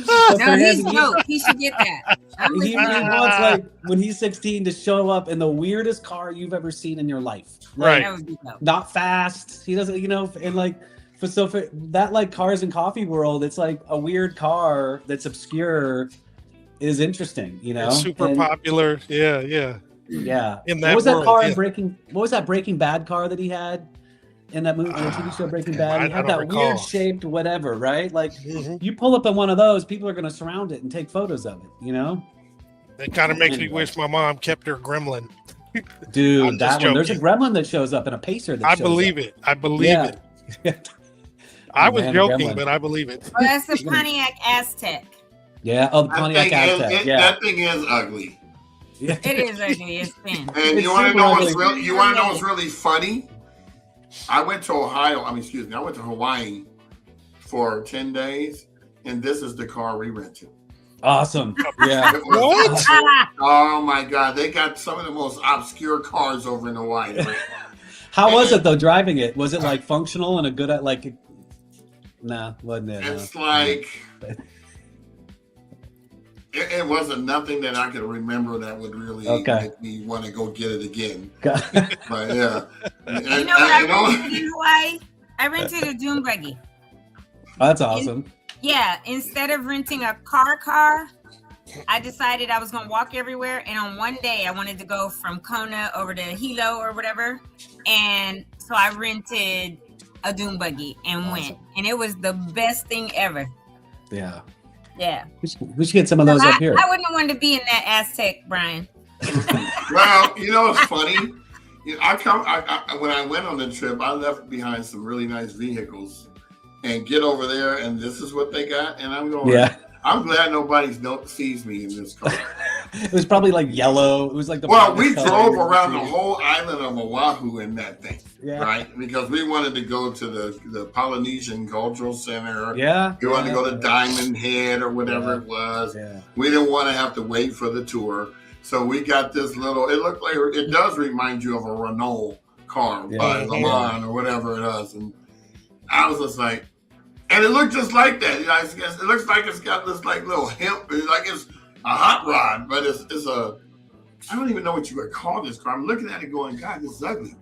[SPEAKER 3] about?
[SPEAKER 5] No, he's dope. He should get that.
[SPEAKER 3] He wants, like, when he's 16, to show up in the weirdest car you've ever seen in your life. Like,
[SPEAKER 5] That would be dope.
[SPEAKER 3] not fast. He doesn't, you know, and like, for that, like, Cars and Coffee world, it's like a weird car that's obscure is interesting, you know?
[SPEAKER 2] It's super popular. Yeah.
[SPEAKER 3] Yeah.
[SPEAKER 2] In that
[SPEAKER 3] what was that
[SPEAKER 2] world,
[SPEAKER 3] car in
[SPEAKER 2] yeah.
[SPEAKER 3] What was that Breaking Bad car that he had in that movie, the TV show Breaking Bad? He
[SPEAKER 2] I
[SPEAKER 3] had
[SPEAKER 2] don't
[SPEAKER 3] that
[SPEAKER 2] recall.
[SPEAKER 3] weird shaped whatever, right? Like,
[SPEAKER 2] Mhm.
[SPEAKER 3] you pull up in one of those, people are going to surround it and take photos of it, you know?
[SPEAKER 2] It kind of makes me wish my mom kept her gremlin. I'm
[SPEAKER 3] Dude,
[SPEAKER 2] just
[SPEAKER 3] that one. There's a
[SPEAKER 2] joking.
[SPEAKER 3] gremlin that shows up and a pacer that
[SPEAKER 2] I
[SPEAKER 3] shows
[SPEAKER 2] believe
[SPEAKER 3] up.
[SPEAKER 2] it. I believe
[SPEAKER 3] Yeah.
[SPEAKER 2] it. I was
[SPEAKER 3] Man,
[SPEAKER 2] joking,
[SPEAKER 3] gremlin.
[SPEAKER 2] but I believe it.
[SPEAKER 5] Oh, that's the Pontiac Aztec.
[SPEAKER 3] Yeah. Oh, the
[SPEAKER 1] That
[SPEAKER 3] Pontiac
[SPEAKER 1] thing,
[SPEAKER 3] Aztec. Yeah.
[SPEAKER 1] that thing is ugly.
[SPEAKER 3] Yeah.
[SPEAKER 5] It is ugly. It's thin.
[SPEAKER 1] And
[SPEAKER 3] It's
[SPEAKER 1] you want to
[SPEAKER 3] super
[SPEAKER 1] know what's
[SPEAKER 3] ugly.
[SPEAKER 1] real? You want to know what's really funny? I went to Ohio. I went to Hawaii for 10 days, and this is the car we rented.
[SPEAKER 3] Awesome. Yeah.
[SPEAKER 1] It was
[SPEAKER 2] What?
[SPEAKER 1] awesome. Oh my God, they got some of the most obscure cars over in the winery.
[SPEAKER 3] How was it though driving it? Was it like functional and a good like? Nah, wasn't it?
[SPEAKER 1] It's like it wasn't nothing that I could remember that would really make me want to go get it again. But yeah,
[SPEAKER 5] You know what I rented in Hawaii? I rented a dune buggy.
[SPEAKER 3] That's awesome.
[SPEAKER 5] Yeah, instead of renting a car, I decided I was gonna walk everywhere. And on one day, I wanted to go from Kona over to Hilo or whatever, and so I rented a dune buggy and went, and it was the best thing ever.
[SPEAKER 3] Yeah.
[SPEAKER 5] Yeah.
[SPEAKER 3] We should get some of those up here.
[SPEAKER 5] I wouldn't have wanted to be in that Aztec, Brian.
[SPEAKER 1] Well, you know, it's funny. You know, I when I went on the trip, I left behind some really nice vehicles, and get over there, and this is what they got, and I'm going. Yeah. I'm glad nobody sees me in this car.
[SPEAKER 3] It was probably like yellow. It was like the.
[SPEAKER 1] Well, we drove around the whole island of Oahu in that thing, right? Because we wanted to go to the Polynesian Cultural Center. Yeah. We wanted to go to Diamond Head or whatever it was. Yeah. We didn't want to have to wait for the tour, so we got this little. It looked like it does remind you of a Renault car, by Le Mans or whatever it is, and I was just like. And it looked just like that. You know, it looks like it's got this like little hemp, like it's a hot rod, but it's a. I don't even know what you would call this car. I'm looking at it going, God, this is ugly.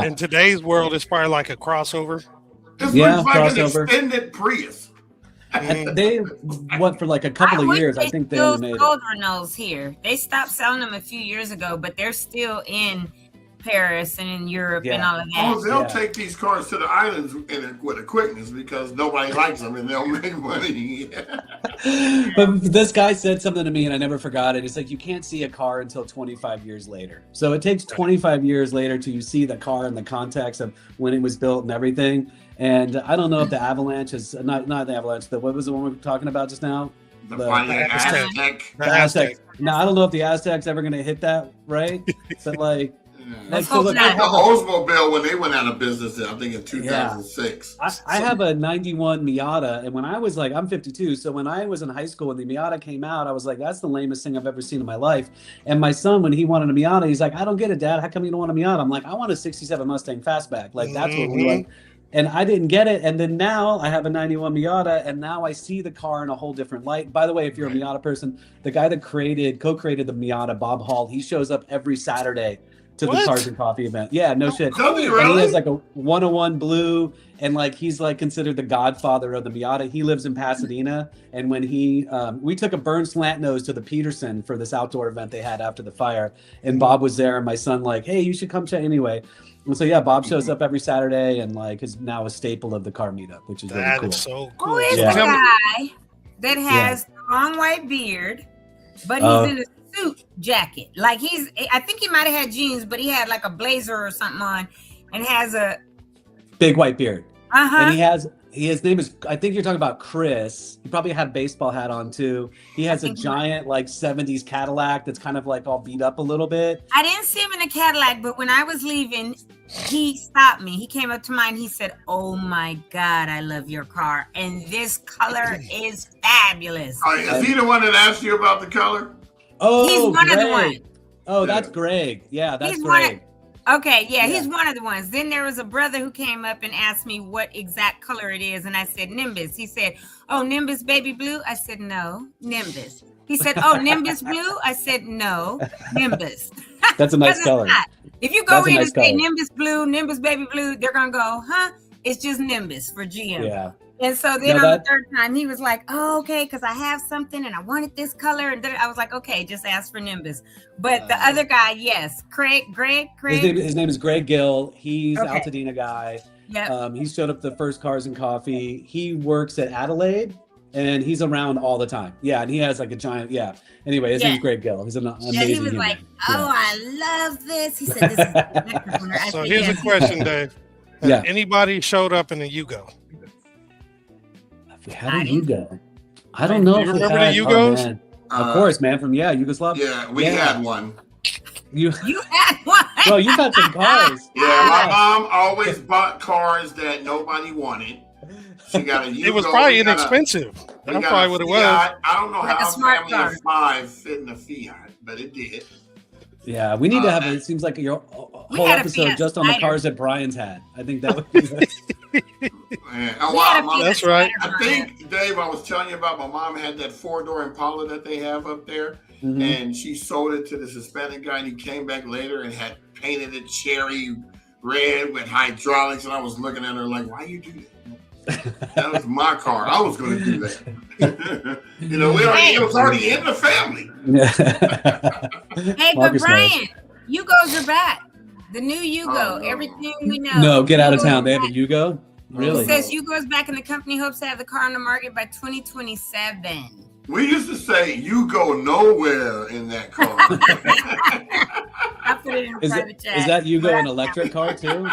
[SPEAKER 2] In today's world, it's probably like a crossover.
[SPEAKER 1] This looks like an extended Prius.
[SPEAKER 3] They went for like a couple of years. I think they made
[SPEAKER 5] sold Renaults here. They stopped selling them a few years ago, but they're still in Paris and in Europe and all of that.
[SPEAKER 1] Oh, they'll take these cars to the islands with a quickness because nobody likes them and they'll make money.
[SPEAKER 3] But this guy said something to me and I never forgot it. It's like you can't see a car until 25 years later. So it takes 25 years later till you see the car in the context of when it was built and everything. And I don't know if the Avalanche is not the Avalanche. What was the one we were talking about just now?
[SPEAKER 1] The Aztec.
[SPEAKER 3] The Aztec. Now I don't know if the Aztec's ever going to hit that, right? But like.
[SPEAKER 1] Like, so look, the Oldsmobile when they went out of business, I think in 2006.
[SPEAKER 3] I have a 91 Miata, and when I was like, I'm 52, so when I was in high school, when the Miata came out, I was like, that's the lamest thing I've ever seen in my life. And my son, when he wanted a Miata, he's like, I don't get it, Dad. How come you don't want a Miata? I'm like, I want a 67 Mustang Fastback. Like, that's what we like. And I didn't get it. And then now I have a 91 Miata, and now I see the car in a whole different light. By the way, if you're a Miata person, the guy that co-created the Miata, Bob Hall, he shows up every Saturday to the Cars and Coffee event. Yeah, no shit.
[SPEAKER 1] Really?
[SPEAKER 3] And he has like a 101 blue, and like he's like considered the godfather of the Miata. He lives in Pasadena, and when we took a burn slant nose to the Peterson for this outdoor event they had after the fire, and Bob was there, and my son like, hey, you should come check anyway. And so yeah, Bob shows up every Saturday, and like is now a staple of the car meetup, which is really cool.
[SPEAKER 2] That is so cool.
[SPEAKER 5] Who is the guy that has the long white beard, but he's in a suit jacket? Like I think he might have had jeans, but he had like a blazer or something on, and has a
[SPEAKER 3] big white beard. And his name is, I think you're talking about Chris. He probably had a baseball hat on too. He has a giant like 70s Cadillac that's kind of like all beat up a little bit.
[SPEAKER 5] I didn't see him in a Cadillac, but when I was leaving, he stopped me. He came up to mine. He said, "Oh my God, I love your car, and this color is fabulous."
[SPEAKER 1] Is he the one that asked you about the color?
[SPEAKER 3] Oh,
[SPEAKER 5] he's one of the ones.
[SPEAKER 3] Oh, that's Greg. Yeah, that's Greg.
[SPEAKER 5] Okay, he's one of the ones. Then there was a brother who came up and asked me what exact color it is, and I said Nimbus. He said, "Oh, Nimbus baby blue." I said, "No, Nimbus." He said, "Oh, Nimbus blue." I said, "No, Nimbus."
[SPEAKER 3] That's a nice color.
[SPEAKER 5] If you go in and say Nimbus blue, Nimbus baby blue, they're gonna go, "Huh? It's just Nimbus for GM."
[SPEAKER 3] Yeah.
[SPEAKER 5] And so then on the third time, he was like, "Oh, okay, because I have something and I wanted this color." And then I was like, "Okay, just ask for Nimbus." But the other guy, yes, Craig.
[SPEAKER 3] His name is Greg Gill. He's Altadena guy.
[SPEAKER 5] Yeah.
[SPEAKER 3] He showed up the first Cars and Coffee. He works at Adelaide, and he's around all the time. Yeah, and he has like a giant. Yeah. Anyway, his name's Greg Gill. He's an amazing human.
[SPEAKER 5] He was like, "Oh, I love this." He said, "This is."
[SPEAKER 2] So here's a question, Dave. Has anybody showed up in a Yugo?
[SPEAKER 3] How did you go? I don't know.
[SPEAKER 2] Do you remember the Yugos?
[SPEAKER 3] Of course, man. From Yugoslavia.
[SPEAKER 1] Yeah, we had one.
[SPEAKER 5] You had one.
[SPEAKER 3] Well, you got some cars.
[SPEAKER 1] Yeah, my mom always bought cars that nobody wanted, She got a Yugo.
[SPEAKER 2] It was probably inexpensive. That's probably what it was.
[SPEAKER 1] I don't know
[SPEAKER 5] Like a
[SPEAKER 1] how a
[SPEAKER 5] smart
[SPEAKER 1] family
[SPEAKER 5] car.
[SPEAKER 1] of 5 fit in a Fiat, but it did.
[SPEAKER 3] Yeah, we need to have. It seems like your
[SPEAKER 5] We
[SPEAKER 3] whole
[SPEAKER 5] had a
[SPEAKER 3] episode
[SPEAKER 5] Fiat
[SPEAKER 3] just on the
[SPEAKER 5] Spider.
[SPEAKER 3] cars that Brian's had. I think that would be.
[SPEAKER 1] Man,
[SPEAKER 5] We had a
[SPEAKER 1] Mom,
[SPEAKER 2] That's right.
[SPEAKER 1] I think, Dave, I was telling you about my mom had that 4-door Impala that they have up there,
[SPEAKER 3] Mhm.
[SPEAKER 1] and she sold it to this Hispanic guy, and he came back later and had painted it cherry red with hydraulics, and I was looking at her like, why you do that? That was my car. I was going to do that. It was already in the family.
[SPEAKER 5] Hey, but
[SPEAKER 3] Marcus
[SPEAKER 5] Brian, Yugos are back. The new Yugo,
[SPEAKER 1] Oh, no.
[SPEAKER 5] everything we know.
[SPEAKER 3] No, get out of
[SPEAKER 5] Yugos
[SPEAKER 3] town.
[SPEAKER 5] are
[SPEAKER 3] They have a
[SPEAKER 5] back.
[SPEAKER 3] Yugo. Really?
[SPEAKER 5] It says Yugo's back, and the company hopes to have the car on the market by 2027.
[SPEAKER 1] We used to say, you go nowhere in that car.
[SPEAKER 5] I put it in
[SPEAKER 3] Is
[SPEAKER 5] private chat.
[SPEAKER 3] that Yugo an electric car too?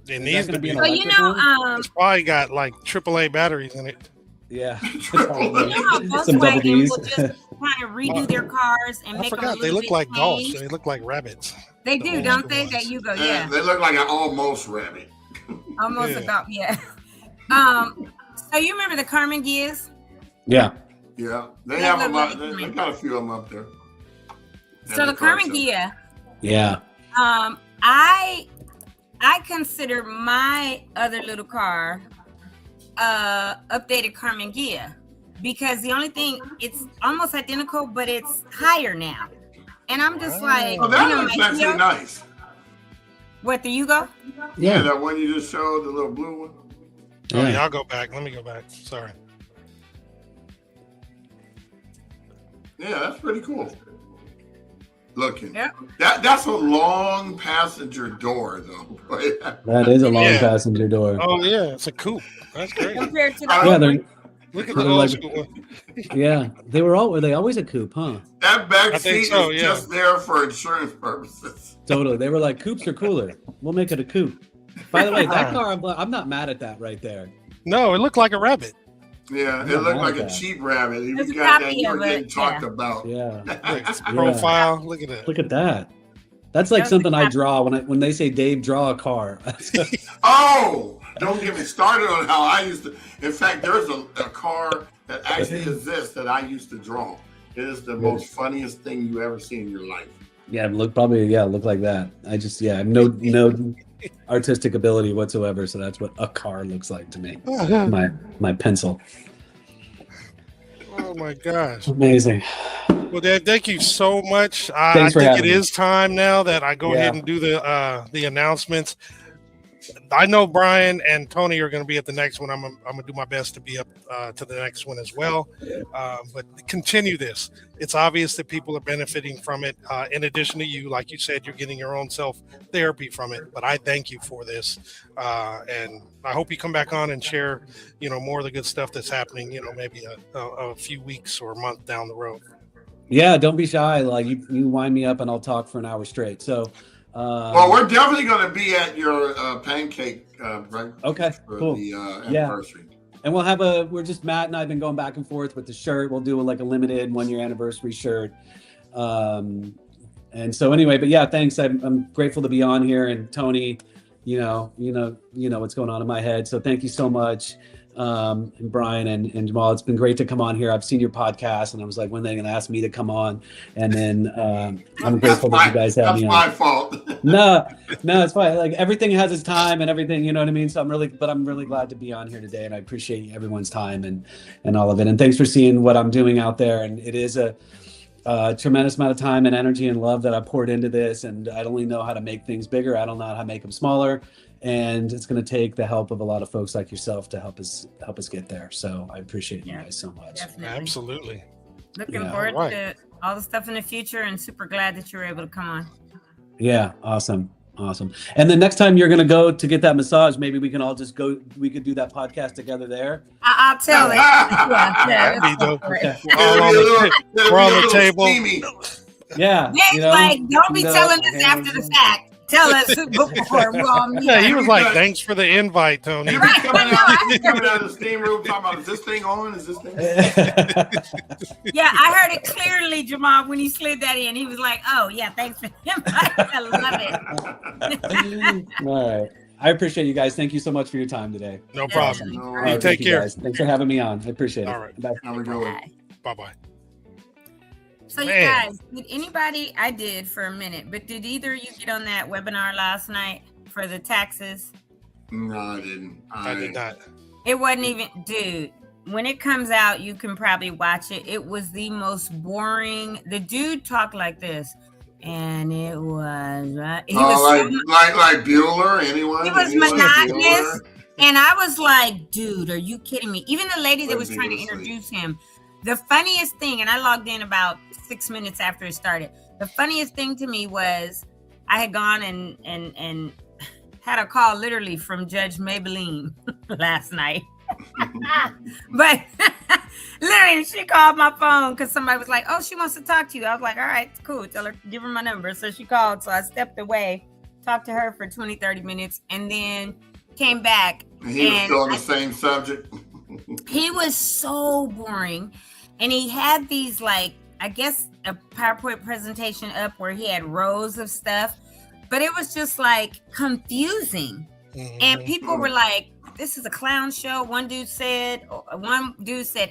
[SPEAKER 2] It
[SPEAKER 3] Is
[SPEAKER 2] needs
[SPEAKER 3] that
[SPEAKER 2] to
[SPEAKER 3] gonna be
[SPEAKER 2] be.
[SPEAKER 3] an
[SPEAKER 5] But you
[SPEAKER 3] electric
[SPEAKER 5] know,
[SPEAKER 3] one?
[SPEAKER 2] It's probably got like AAA batteries in it.
[SPEAKER 3] Yeah.
[SPEAKER 5] you know,
[SPEAKER 3] Some double
[SPEAKER 5] Volkswagen
[SPEAKER 3] Ds.
[SPEAKER 5] will just kind of redo their cars and
[SPEAKER 2] I
[SPEAKER 5] make them a
[SPEAKER 2] forgot.
[SPEAKER 5] little
[SPEAKER 2] They look
[SPEAKER 5] bit
[SPEAKER 2] like golfs.
[SPEAKER 5] changed.
[SPEAKER 2] They look like rabbits.
[SPEAKER 5] They
[SPEAKER 2] the
[SPEAKER 5] do,
[SPEAKER 2] old
[SPEAKER 5] don't
[SPEAKER 2] school
[SPEAKER 5] they?
[SPEAKER 2] ones.
[SPEAKER 5] That Yugo,
[SPEAKER 1] And
[SPEAKER 5] yeah.
[SPEAKER 1] they look like an almost rabbit.
[SPEAKER 5] Almost
[SPEAKER 2] Yeah.
[SPEAKER 5] about, yeah. So you remember the Carmen Gias?
[SPEAKER 3] Yeah.
[SPEAKER 1] Yeah, they
[SPEAKER 5] They
[SPEAKER 1] have
[SPEAKER 5] look
[SPEAKER 1] them.
[SPEAKER 5] like
[SPEAKER 1] They
[SPEAKER 5] mine.
[SPEAKER 1] got a few of them up there.
[SPEAKER 5] So the Carmen Gia,
[SPEAKER 3] Yeah.
[SPEAKER 5] I consider my other little car updated Carmen Gia because the only thing, it's almost identical, but it's higher now. And I'm just like,
[SPEAKER 1] Oh, that
[SPEAKER 5] you know,
[SPEAKER 1] looks
[SPEAKER 5] my
[SPEAKER 1] actually
[SPEAKER 5] Kia-
[SPEAKER 1] nice.
[SPEAKER 5] What, the Yugo?
[SPEAKER 1] Yeah,
[SPEAKER 3] Yeah.
[SPEAKER 1] that one you just showed, the little blue one.
[SPEAKER 2] Oh,
[SPEAKER 3] Yeah.
[SPEAKER 2] yeah, I'll go back. Let me go back. Sorry.
[SPEAKER 1] Yeah, that's pretty cool. Looking.
[SPEAKER 5] Yep.
[SPEAKER 1] That's a long passenger door, though.
[SPEAKER 3] That is a long
[SPEAKER 2] Yeah.
[SPEAKER 3] passenger door.
[SPEAKER 2] Oh, yeah. It's a coupe. That's great.
[SPEAKER 5] Compared to
[SPEAKER 1] Yeah,
[SPEAKER 5] the
[SPEAKER 3] Yeah, they're,
[SPEAKER 2] Look at the
[SPEAKER 3] They're
[SPEAKER 2] old
[SPEAKER 3] like-
[SPEAKER 2] school one.
[SPEAKER 3] yeah. Were they always a coupe, huh?
[SPEAKER 1] That back
[SPEAKER 2] I think
[SPEAKER 1] seat
[SPEAKER 2] so,
[SPEAKER 1] is
[SPEAKER 2] yeah.
[SPEAKER 1] just there for insurance purposes.
[SPEAKER 3] Totally. They were like, coupes are cooler. We'll make it a coupe. By the way, that car, I'm not mad at that right there.
[SPEAKER 2] No, it looked like a rabbit.
[SPEAKER 1] Yeah,
[SPEAKER 3] I'm
[SPEAKER 1] it
[SPEAKER 3] not
[SPEAKER 1] looked
[SPEAKER 3] mad
[SPEAKER 1] like
[SPEAKER 3] at
[SPEAKER 1] a
[SPEAKER 3] that.
[SPEAKER 1] cheap rabbit. If
[SPEAKER 5] There's
[SPEAKER 1] you
[SPEAKER 5] a
[SPEAKER 1] got that,
[SPEAKER 5] copy
[SPEAKER 1] you were
[SPEAKER 5] of
[SPEAKER 1] getting
[SPEAKER 5] it,
[SPEAKER 1] talked
[SPEAKER 5] yeah.
[SPEAKER 1] about.
[SPEAKER 3] Yeah.
[SPEAKER 2] Look, its profile. Look at that.
[SPEAKER 3] Look at that. That's like
[SPEAKER 5] That's
[SPEAKER 3] something I
[SPEAKER 5] the-
[SPEAKER 3] draw when they say Dave draw a car.
[SPEAKER 1] Oh, don't get me started on how I used to. In fact, there's a car that actually exists that I used to draw. It is the most funniest thing you ever see in your life.
[SPEAKER 3] Yeah, look like that. I just I have no artistic ability whatsoever, so that's what a car looks like to me. My pencil.
[SPEAKER 2] Oh my gosh.
[SPEAKER 3] Amazing.
[SPEAKER 2] Well, Dad, thank you so much. I
[SPEAKER 3] Thanks for
[SPEAKER 2] think
[SPEAKER 3] having
[SPEAKER 2] it
[SPEAKER 3] me.
[SPEAKER 2] is time now that I go ahead and do the announcements. I know Brian and Toni are going to be at the next one. I'm going to do my best to be up to the next one as well. But continue this. It's obvious that people are benefiting from it. In addition to you, like you said, you're getting your own self therapy from it. But I thank you for this, and I hope you come back on and share, more of the good stuff that's happening. Maybe a few weeks or a month down the road.
[SPEAKER 3] Yeah, don't be shy. Like you wind me up and I'll talk for an hour straight. So
[SPEAKER 1] Well, we're definitely going to be at your pancake breakfast
[SPEAKER 3] Okay,
[SPEAKER 1] for
[SPEAKER 3] cool.
[SPEAKER 1] the
[SPEAKER 3] Yeah.
[SPEAKER 1] anniversary.
[SPEAKER 3] And we're just Matt and I have been going back and forth with the shirt. We'll do like a limited 1-year anniversary shirt. And so anyway, but yeah, thanks. I'm grateful to be on here, and Toni, you know what's going on in my head. So thank you so much. And Brian and Jamal, it's been great to come on here. I've seen your podcast and I was like, when are they going to ask me to come on? And then I'm grateful that you guys have
[SPEAKER 1] That's
[SPEAKER 3] me on.
[SPEAKER 1] my fault.
[SPEAKER 3] No, it's fine. Like everything has its time and everything, you know what I mean? So I'm really glad to be on here today, and I appreciate everyone's time and all of it. And thanks for seeing what I'm doing out there. And it is a tremendous amount of time and energy and love that I poured into this. And I don't really know how to make things bigger. I don't know how to make them smaller. And it's going to take the help of a lot of folks like yourself to help us get there. So I appreciate you guys so much.
[SPEAKER 5] Definitely.
[SPEAKER 2] Absolutely.
[SPEAKER 5] Looking
[SPEAKER 3] Yeah.
[SPEAKER 5] forward
[SPEAKER 2] Right.
[SPEAKER 5] to all the stuff in the future, and super glad that you were able to come on.
[SPEAKER 3] Yeah. Awesome. And then next time you're going to go to get that massage, maybe we can all just go, we could do that podcast together there.
[SPEAKER 5] I'll tell it.
[SPEAKER 2] That'd be dope.
[SPEAKER 3] Okay.
[SPEAKER 2] All on we're on the table.
[SPEAKER 1] Steamy.
[SPEAKER 3] Yeah.
[SPEAKER 5] Dave's like, don't be
[SPEAKER 3] you know,
[SPEAKER 5] telling us after the fact. Tell us before we're all meeting.
[SPEAKER 2] Yeah, he was like, "Thanks for the invite, Toni."
[SPEAKER 1] He was coming out of the steam room talking about, is this thing on? Is this thing on?
[SPEAKER 5] Yeah, I heard it clearly, Jamal, when he slid that in. He was like, oh, yeah, thanks for the invite. I love it.
[SPEAKER 3] All right. I appreciate you guys. Thank you so much for your time today.
[SPEAKER 2] No problem.
[SPEAKER 1] No
[SPEAKER 3] All
[SPEAKER 1] worries.
[SPEAKER 3] right,
[SPEAKER 2] Take
[SPEAKER 3] thank you
[SPEAKER 2] care.
[SPEAKER 3] guys. Thanks for having me on. I appreciate it.
[SPEAKER 2] All right.
[SPEAKER 3] Bye.
[SPEAKER 1] Have a good one.
[SPEAKER 5] Bye.
[SPEAKER 2] Bye-bye.
[SPEAKER 5] So you
[SPEAKER 2] Man.
[SPEAKER 5] guys, did anybody? I did for a minute, but did either of you get on that webinar last night for the taxes?
[SPEAKER 1] No, I didn't.
[SPEAKER 2] I did not.
[SPEAKER 5] It wasn't even, dude. When it comes out, you can probably watch it. It was the most boring. The dude talked like this, and it was he was
[SPEAKER 1] like Bueller. Anyone?
[SPEAKER 5] he was
[SPEAKER 1] Anyone?
[SPEAKER 5] monotonous,
[SPEAKER 1] Bueller?
[SPEAKER 5] and I was like, dude, are you kidding me? Even the lady that was
[SPEAKER 1] Wouldn't
[SPEAKER 5] trying
[SPEAKER 1] be
[SPEAKER 5] to
[SPEAKER 1] able to sleep.
[SPEAKER 5] introduce him, the funniest thing, and I logged in about 6 minutes after it started. The funniest thing to me was I had gone and had a call literally from Judge Maybelline last night. But literally, she called my phone because somebody was like, "Oh, she wants to talk to you." I was like, "All right, cool. Tell her, give her my number." So she called. So I stepped away, talked to her for 20, 30 minutes, and then came back.
[SPEAKER 1] And he was
[SPEAKER 5] And
[SPEAKER 1] still on the same subject.
[SPEAKER 5] he was so boring. And he had these, like, I guess a PowerPoint presentation up where he had rows of stuff, but it was just like confusing. And people were like, this is a clown show. One dude said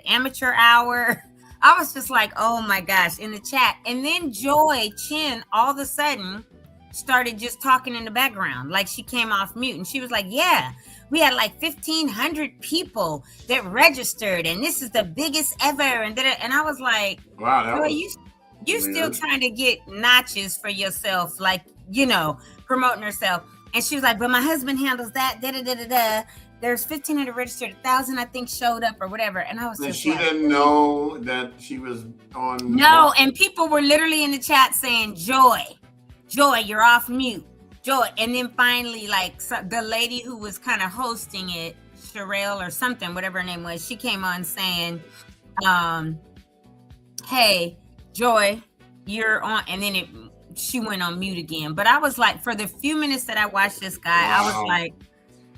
[SPEAKER 5] amateur hour. I was just like, oh my gosh, in the chat. And then Joy Chin all of a sudden started just talking in the background. Like she came off mute and she was like, yeah, we had like 1,500 people that registered and this is the biggest ever. And I was like,
[SPEAKER 1] Wow, that
[SPEAKER 5] boy,
[SPEAKER 1] was
[SPEAKER 5] you still
[SPEAKER 1] weird.
[SPEAKER 5] trying to get notches for yourself, like, promoting herself. And she was like, but my husband handles that, da-da-da-da-da. There's 1,500 registered, 1,000 I think showed up or whatever. And I was
[SPEAKER 1] And
[SPEAKER 5] just
[SPEAKER 1] she
[SPEAKER 5] like,
[SPEAKER 1] didn't know that she was on.
[SPEAKER 5] no. And people were literally in the chat saying, Joy, you're off mute. Joy. And then finally, like the lady who was kind of hosting it, Sherelle or something, whatever her name was, she came on saying, hey, Joy, you're on. And then she went on mute again. But I was like, for the few minutes that I watched this guy, I was
[SPEAKER 1] Wow.
[SPEAKER 5] like,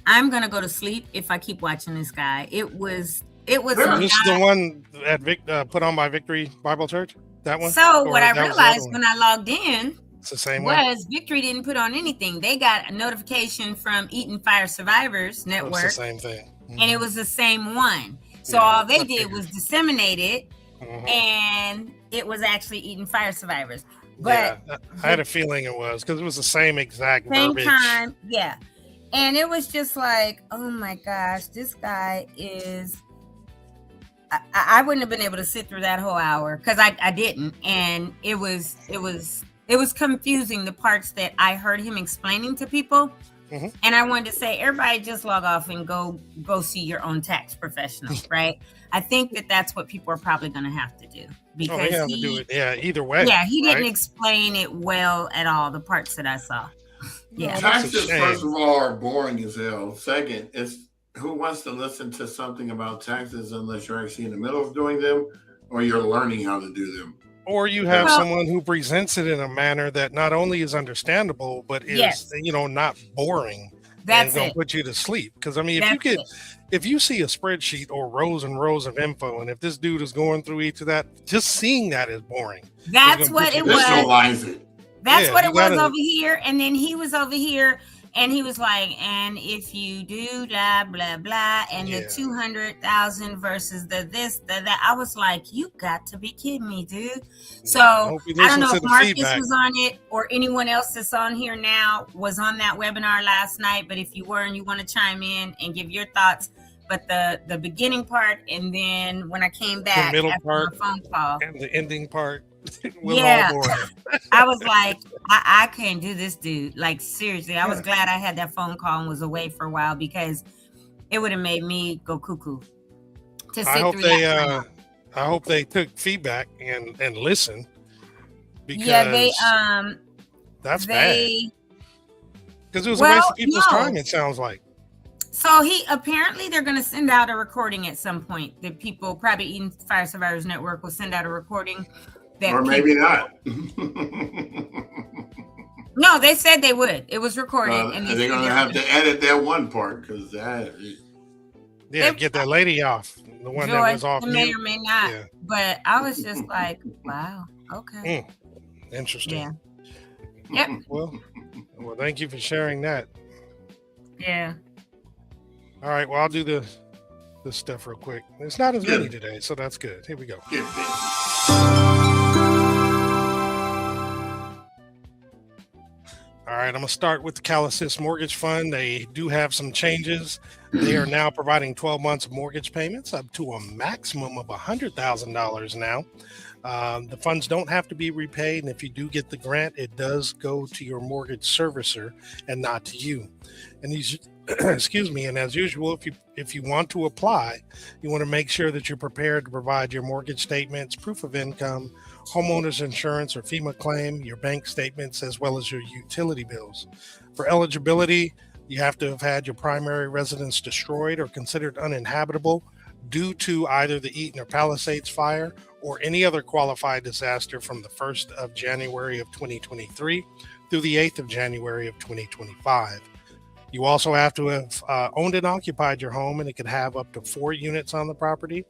[SPEAKER 5] I'm gonna go to sleep if I keep watching this guy. It was
[SPEAKER 1] This
[SPEAKER 2] This is the one at put on by Victory Bible Church? That one?
[SPEAKER 5] so
[SPEAKER 2] Or
[SPEAKER 5] what I
[SPEAKER 2] that was the other
[SPEAKER 5] realized
[SPEAKER 2] one?
[SPEAKER 5] when I logged in
[SPEAKER 2] It's the same one?
[SPEAKER 5] was Victory didn't put on anything. They got a notification from Eaton Fire Survivors
[SPEAKER 2] It's
[SPEAKER 5] Network,
[SPEAKER 2] the same thing.
[SPEAKER 5] and it was the same one. So
[SPEAKER 2] Yeah,
[SPEAKER 5] all they
[SPEAKER 2] I
[SPEAKER 5] did
[SPEAKER 2] figured.
[SPEAKER 5] was disseminate it,
[SPEAKER 2] Mhm.
[SPEAKER 5] and it was actually Eaton Fire Survivors. But
[SPEAKER 2] Yeah, I had a feeling it was because it was the same exact
[SPEAKER 5] same
[SPEAKER 2] verbiage.
[SPEAKER 5] time, yeah. And it was just like, oh my gosh, this guy is. I wouldn't have been able to sit through that whole hour because I didn't, and it was confusing, the parts that I heard him explaining to people.
[SPEAKER 2] Mhm.
[SPEAKER 5] And I wanted to say, everybody just log off and go see your own tax professional, right? I think that's what people are probably going to have to do because
[SPEAKER 2] Oh, they have to do it. Yeah, either way.
[SPEAKER 5] yeah, he didn't
[SPEAKER 2] right?
[SPEAKER 5] explain it well at all. The parts that I saw. Yeah.
[SPEAKER 2] No, that's a
[SPEAKER 1] Taxes,
[SPEAKER 2] shame.
[SPEAKER 1] first of all, are boring as hell. Second, who wants to listen to something about taxes unless you're actually in the middle of doing them or you're learning how to do them?
[SPEAKER 2] Or you have
[SPEAKER 5] Well-
[SPEAKER 2] someone who presents it in a manner that not only is understandable, but is
[SPEAKER 5] Yes.
[SPEAKER 2] Not boring.
[SPEAKER 5] That's
[SPEAKER 2] and gonna
[SPEAKER 5] it.
[SPEAKER 2] put you to sleep. Because I mean,
[SPEAKER 5] That's
[SPEAKER 2] if you see a spreadsheet or rows and rows of info, and if this dude is going through each of that, just seeing that is boring.
[SPEAKER 5] That's
[SPEAKER 2] gonna
[SPEAKER 5] what
[SPEAKER 2] put you
[SPEAKER 5] it
[SPEAKER 2] to
[SPEAKER 5] was.
[SPEAKER 2] sleep.
[SPEAKER 1] Visualize it.
[SPEAKER 5] That's
[SPEAKER 2] Yeah,
[SPEAKER 5] what
[SPEAKER 2] you
[SPEAKER 5] it was
[SPEAKER 2] gotta-
[SPEAKER 5] over here. And then he was over here and he was like, and if you do blah, blah, blah, and
[SPEAKER 2] Yeah.
[SPEAKER 5] the 200,000 versus the this, the that. I was like, you got to be kidding me, dude. So
[SPEAKER 2] hope you
[SPEAKER 5] I don't
[SPEAKER 2] listen
[SPEAKER 5] know
[SPEAKER 2] to
[SPEAKER 5] if
[SPEAKER 2] the
[SPEAKER 5] Marcus
[SPEAKER 2] feedback.
[SPEAKER 5] was on it or anyone else that's on here now was on that webinar last night. But if you were and you want to chime in and give your thoughts, but the beginning part and then when I came back
[SPEAKER 2] middle
[SPEAKER 5] after
[SPEAKER 2] part.
[SPEAKER 5] my phone call,
[SPEAKER 2] And the ending part was
[SPEAKER 5] Yeah.
[SPEAKER 2] all boring.
[SPEAKER 5] I was like, I can't do this, dude. Like, seriously, I was glad I had that phone call and was away for a while because it would have made me go cuckoo to sit
[SPEAKER 2] I hope
[SPEAKER 5] through
[SPEAKER 2] they
[SPEAKER 5] that.
[SPEAKER 2] I hope they took feedback and listened, because
[SPEAKER 5] Yeah,
[SPEAKER 2] that's bad.
[SPEAKER 5] they
[SPEAKER 2] Because it was a
[SPEAKER 5] Well,
[SPEAKER 2] waste of people's
[SPEAKER 5] no.
[SPEAKER 2] time, it sounds like.
[SPEAKER 5] so they're gonna send out a recording at some point. The people, probably Eden Fire Survivors Network, will send out a recording that
[SPEAKER 1] Or maybe
[SPEAKER 5] people-
[SPEAKER 1] not.
[SPEAKER 5] No, they said they would. It was recorded, and
[SPEAKER 1] They're
[SPEAKER 5] they
[SPEAKER 1] going to
[SPEAKER 5] said
[SPEAKER 1] have to edit that one part because that.
[SPEAKER 2] Yeah,
[SPEAKER 5] They-
[SPEAKER 2] get that lady off. The one
[SPEAKER 5] Joy,
[SPEAKER 2] that was off
[SPEAKER 5] it may
[SPEAKER 2] mute.
[SPEAKER 5] or may not.
[SPEAKER 2] Yeah.
[SPEAKER 5] But I was just like, wow, okay,
[SPEAKER 2] Interesting.
[SPEAKER 5] yeah. Yep.
[SPEAKER 2] Well, thank you for sharing that.
[SPEAKER 5] Yeah.
[SPEAKER 2] All right. Well, I'll do this stuff real quick. It's not as many today, so that's good. Here we go.
[SPEAKER 1] Yeah, baby.
[SPEAKER 2] All right, I'm going to start with the Calasis Mortgage Fund. They do have some changes. They are now providing 12 months of mortgage payments up to a maximum of $100,000 now. The funds don't have to be repaid, and if you do get the grant, it does go to your mortgage servicer and not to you. And these, excuse me, and as usual, if you want to apply, you want to make sure that you're prepared to provide your mortgage statements, proof of income, homeowners insurance or FEMA claim, your bank statements, as well as your utility bills. For eligibility, you have to have had your primary residence destroyed or considered uninhabitable due to either the Eaton or Palisades fire or any other qualified disaster from the 1st of January of 2023 through the 8th of January of 2025. You also have to have owned and occupied your home, and it can have up to 4 units on the property.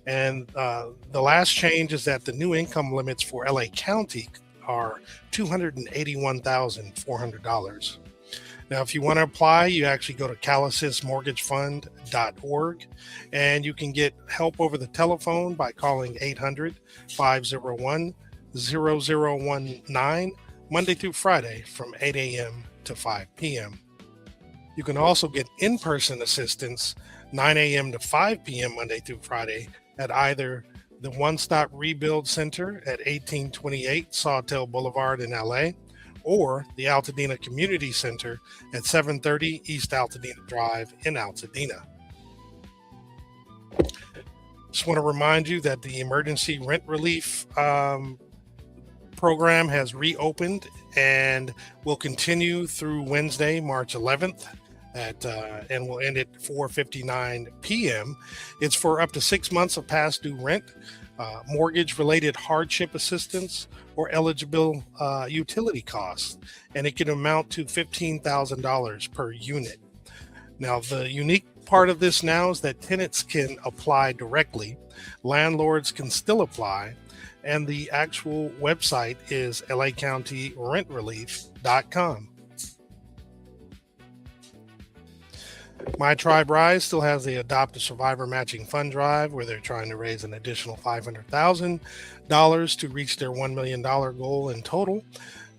[SPEAKER 2] And the last change is that the new income limits for LA County are $281,400. Now, if you want to apply, you actually go to calisismortgagefund.org, and you can get help over the telephone by calling 800-501-0019 Monday through Friday from 8 a.m. to 5 p.m. You can also get in-person assistance 9 a.m. to 5 p.m. Monday through Friday at either the One Stop Rebuild Center at 1828 Sawtell Boulevard in LA or the Altadena Community Center at 730 East Altadena Drive in Altadena. Just want to remind you that the emergency rent relief program has reopened and will continue through Wednesday, March 11th. And will end at 4:59 p.m. It's for up to 6 months of past due rent, mortgage-related hardship assistance, or eligible utility costs, and it can amount to $15,000 per unit. Now, the unique part of this now is that tenants can apply directly, landlords can still apply, and the actual website is lacountyrentrelief.com. My Tribe Rise still has the Adopt a Survivor Matching Fund Drive, where they're trying to raise an additional $500,000 to reach their $1 million goal in total.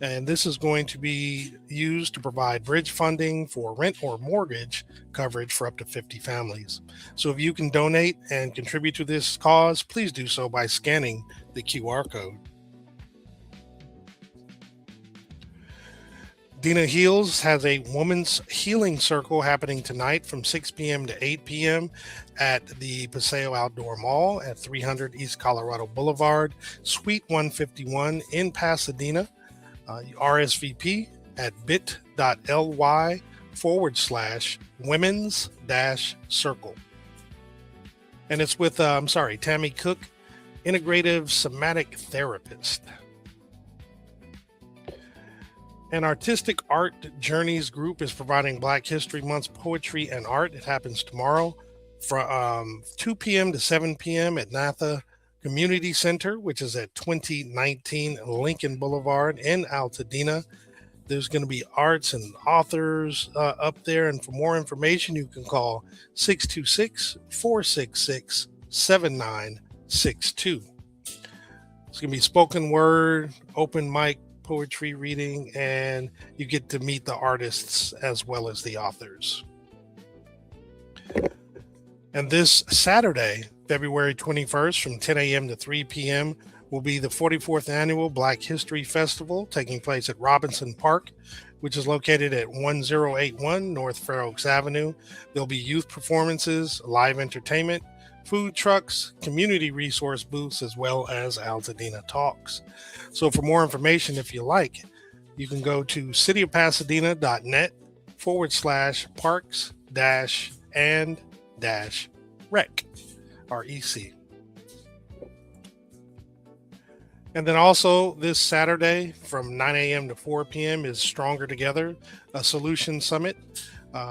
[SPEAKER 2] And this is going to be used to provide bridge funding for rent or mortgage coverage for up to 50 families. So if you can donate and contribute to this cause, please do so by scanning the QR code. Dina Heals has a women's healing circle happening tonight from 6 p.m. to 8 p.m. at the Paseo Outdoor Mall at 300 East Colorado Boulevard, Suite 151 in Pasadena. RSVP at bit.ly/women's-circle. And it's with, Tammy Cook, integrative somatic therapist. An Artistic Art Journeys group is providing Black History Month's poetry and art. It happens tomorrow from 2 p.m. to 7 p.m. at Natha Community Center, which is at 2019 Lincoln Boulevard in Altadena. There's going to be arts and authors up there. And for more information, you can call 626-466-7962. It's going to be spoken word, open mic, poetry reading, and you get to meet the artists as well as the authors. And this Saturday, February 21st from 10 a.m. to 3 p.m. will be the 44th Annual Black History Festival taking place at Robinson Park, which is located at 1081 North Fair Oaks Avenue. There'll be youth performances, live entertainment, food trucks, community resource booths, as well as Altadena Talks. So for more information, if you like, you can go to cityofpasadena.net/parks-and-rec. REC. And then also this Saturday from 9 a.m. to 4 p.m. is Stronger Together, a Solution Summit.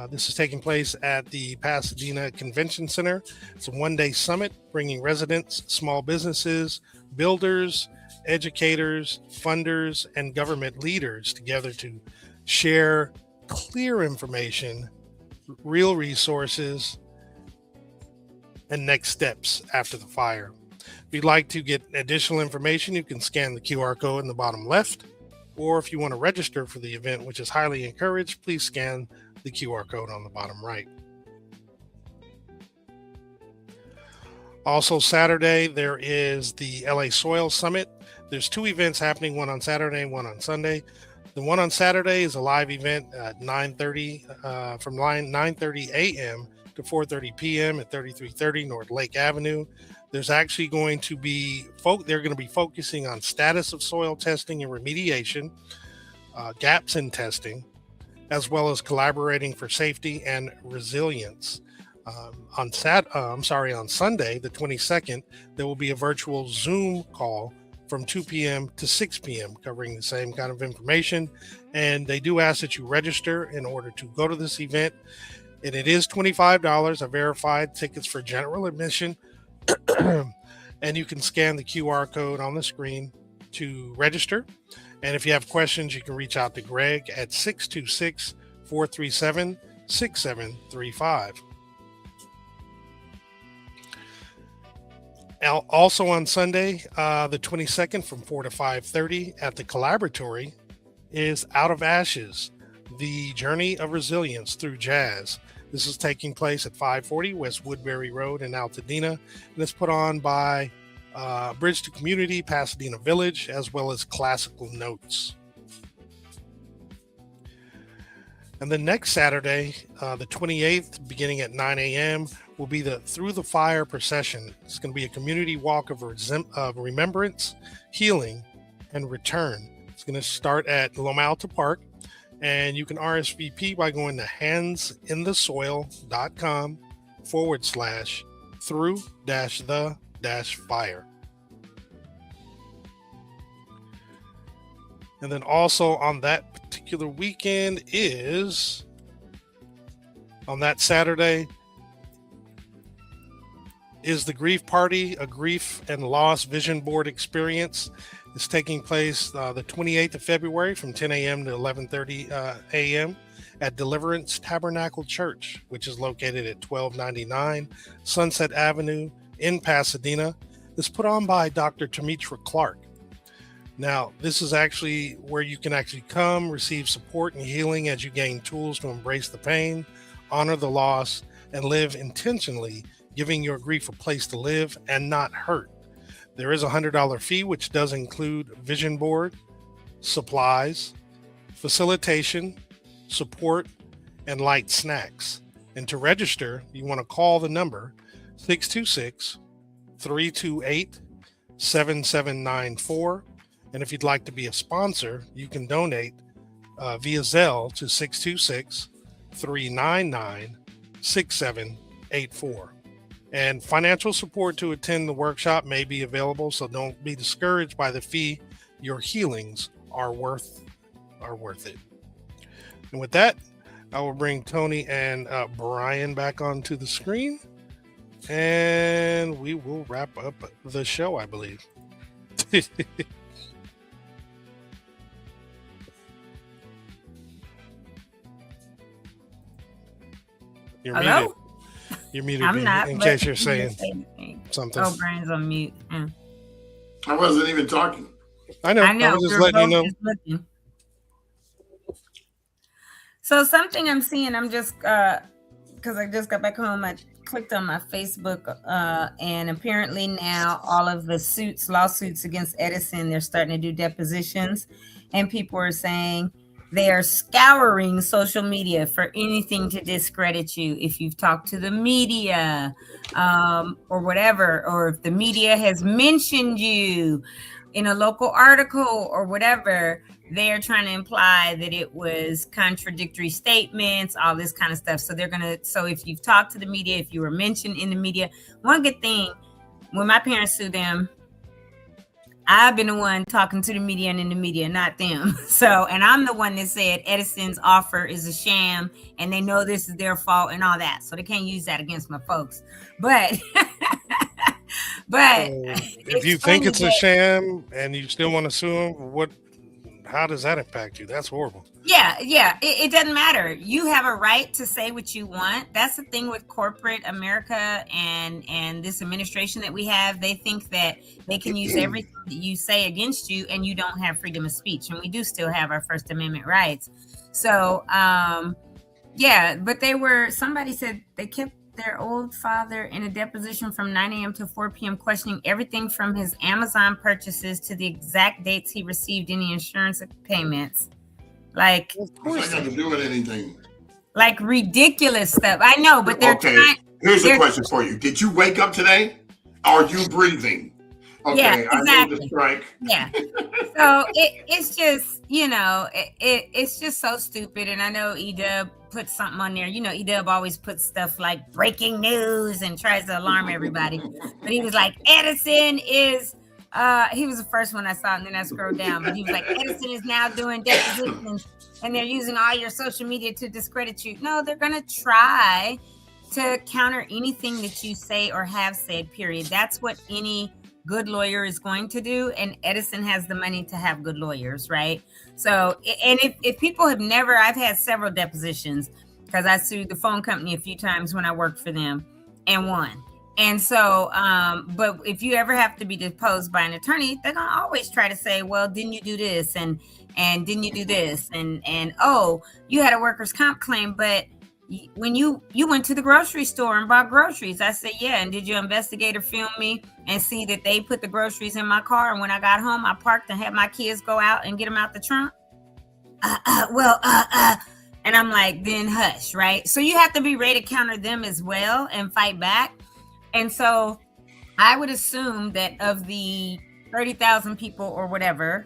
[SPEAKER 2] This is taking place at the Pasadena Convention Center. It's a one-day summit bringing residents, small businesses, builders, educators, funders, and government leaders together to share clear information real resources, and next steps after the fire. If you'd like to get additional information, you can scan the QR code in the bottom left, or if you want to register for the event, which is highly encouraged, please scan the QR code on the bottom right. Also Saturday, there is the LA Soil Summit. There's 2 events happening, one on Saturday and one on Sunday. The one on Saturday is a live event at 9:30 from 9:30 a.m. to 4:30 p.m. at 3330 North Lake Avenue. There's actually going to be they're going to be focusing on status of soil testing and remediation, gaps in testing, as well as collaborating for safety and resilience. On Sunday, the 22nd, there will be a virtual Zoom call from 2 p.m. to 6 p.m. covering the same kind of information. And they do ask that you register in order to go to this event. And it is $25. I verified tickets for general admission. And you can scan the QR code on the screen to register. And if you have questions, you can reach out to Greg at 626-437-6735. Also on Sunday, the 22nd from 4 to 5:30 at the Collaboratory is Out of Ashes, the Journey of Resilience Through Jazz. This is taking place at 540 West Woodbury Road in Altadena, and it's put on by Bridge to Community, Pasadena Village, as well as Classical Notes. And the next Saturday, the 28th, beginning at 9 a.m., will be the Through the Fire procession. It's going to be a community walk of remembrance, healing, and return. It's going to start at Loma Alta Park, and you can RSVP by going to handsinthesoil.com/through-the-fire. And then also on that particular weekend is, on that Saturday, is the Grief Party, a grief and loss vision board experience. It's taking place the 28th of February from 10 a.m. to 11:30 a.m. at Deliverance Tabernacle Church, which is located at 1299 Sunset Avenue in Pasadena. It's put on by Dr. Tamitra Clark. Now, this is actually where you can actually come, receive support and healing as you gain tools to embrace the pain, honor the loss, and live intentionally, giving your grief a place to live and not hurt. There is a $100 fee, which does include vision board, supplies, facilitation, support, and light snacks. And to register, you want to call the number 626-328-7794. And if you'd like to be a sponsor, you can donate via Zelle to 626-399-6784. And financial support to attend the workshop may be available, so don't be discouraged by the fee. Your healings are worth it. And with that, I will bring Toni and Brian back onto the screen, and we will wrap up the show, I believe. You're
[SPEAKER 5] Hello?
[SPEAKER 2] muted. You're muted,
[SPEAKER 5] I'm not,
[SPEAKER 2] in
[SPEAKER 5] but
[SPEAKER 2] case you're
[SPEAKER 5] you
[SPEAKER 2] saying
[SPEAKER 5] didn't say anything.
[SPEAKER 2] something.
[SPEAKER 5] Oh, Brian's on mute.
[SPEAKER 1] I wasn't even talking.
[SPEAKER 2] I know. I was just letting you know.
[SPEAKER 5] Looking. So something I'm seeing, I'm just because I just got back home, I clicked on my Facebook, and apparently now all of the lawsuits against Edison, they're starting to do depositions, and people are saying they are scouring social media for anything to discredit you. If you've talked to the media, or whatever, or if the media has mentioned you in a local article or whatever, they're trying to imply that it was contradictory statements, all this kind of stuff. So so if you've talked to the media, if you were mentioned in the media, one good thing, when my parents sued them, I've been the one talking to the media and in the media, not them. So, and I'm the one that said Edison's offer is a sham and they know this is their fault and all that. So they can't use that against my folks. But,
[SPEAKER 2] if you think it's a sham and you still want to sue them, how does that impact you? That's horrible.
[SPEAKER 5] Yeah. It doesn't matter. You have a right to say what you want. That's the thing with corporate America and this administration that we have. They think that they can use everything that you say against you, and you don't have freedom of speech. And we do still have our First Amendment rights. So, yeah, but somebody said they kept their old father in a deposition from 9 a.m. to 4 p.m. questioning everything from his Amazon purchases to the exact dates he received any insurance payments. Like,
[SPEAKER 1] what's that got to do with anything?
[SPEAKER 5] Like ridiculous stuff. I know, but they're trying.
[SPEAKER 1] Here's a question for you. Did you wake up today? Are you breathing? Okay,
[SPEAKER 5] yeah, exactly.
[SPEAKER 1] I need to strike.
[SPEAKER 5] Yeah. So it's just, it's just so stupid. And I know E-Dub put something on there. E-Dub always puts stuff like breaking news and tries to alarm everybody. But he was like, Edison is, he was the first one I saw, and then I scrolled down. But he was like, Edison is now doing depositions, and they're using all your social media to discredit you. No, they're going to try to counter anything that you say or have said, period. That's what any good lawyer is going to do, and Edison has the money to have good lawyers, right? So, and if people have never, I've had several depositions because I sued the phone company a few times when I worked for them and won. And so, but if you ever have to be deposed by an attorney, they're gonna always try to say, well, didn't you do this, and didn't you do this, and oh, you had a workers' comp claim, but when you went to the grocery store and bought groceries. I said, yeah. And did your investigator film me and see that they put the groceries in my car? And when I got home, I parked and had my kids go out and get them out the trunk. And I'm like, then hush, right? So you have to be ready to counter them as well and fight back. And so I would assume that of the 30,000 people or whatever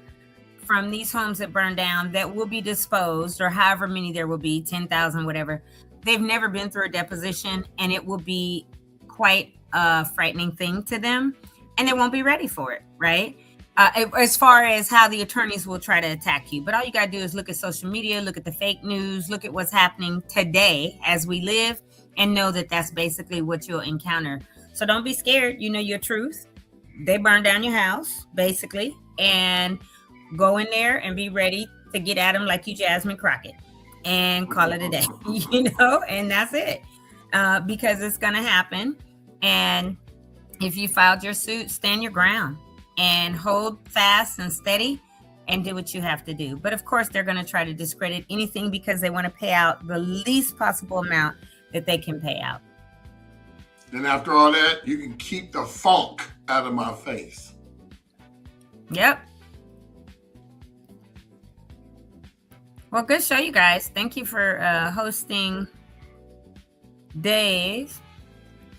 [SPEAKER 5] from these homes that burned down that will be disposed, or however many there will be, 10,000, whatever, they've never been through a deposition, and it will be quite a frightening thing to them, and they won't be ready for it, right? As far as how the attorneys will try to attack you. But all you got to do is look at social media, look at the fake news, look at what's happening today as we live, and know that that's basically what you'll encounter. So don't be scared. You know your truth. They burned down your house, basically, and go in there and be ready to get at them like you Jasmine Crockett and call it a day, and that's it. Because it's going to happen. And if you filed your suit, stand your ground and hold fast and steady and do what you have to do. But of course, they're going to try to discredit anything because they want to pay out the least possible amount that they can pay out.
[SPEAKER 1] And after all that, you can keep the funk out of my face.
[SPEAKER 5] Yep. Well, good show, you guys. Thank you for hosting Dave.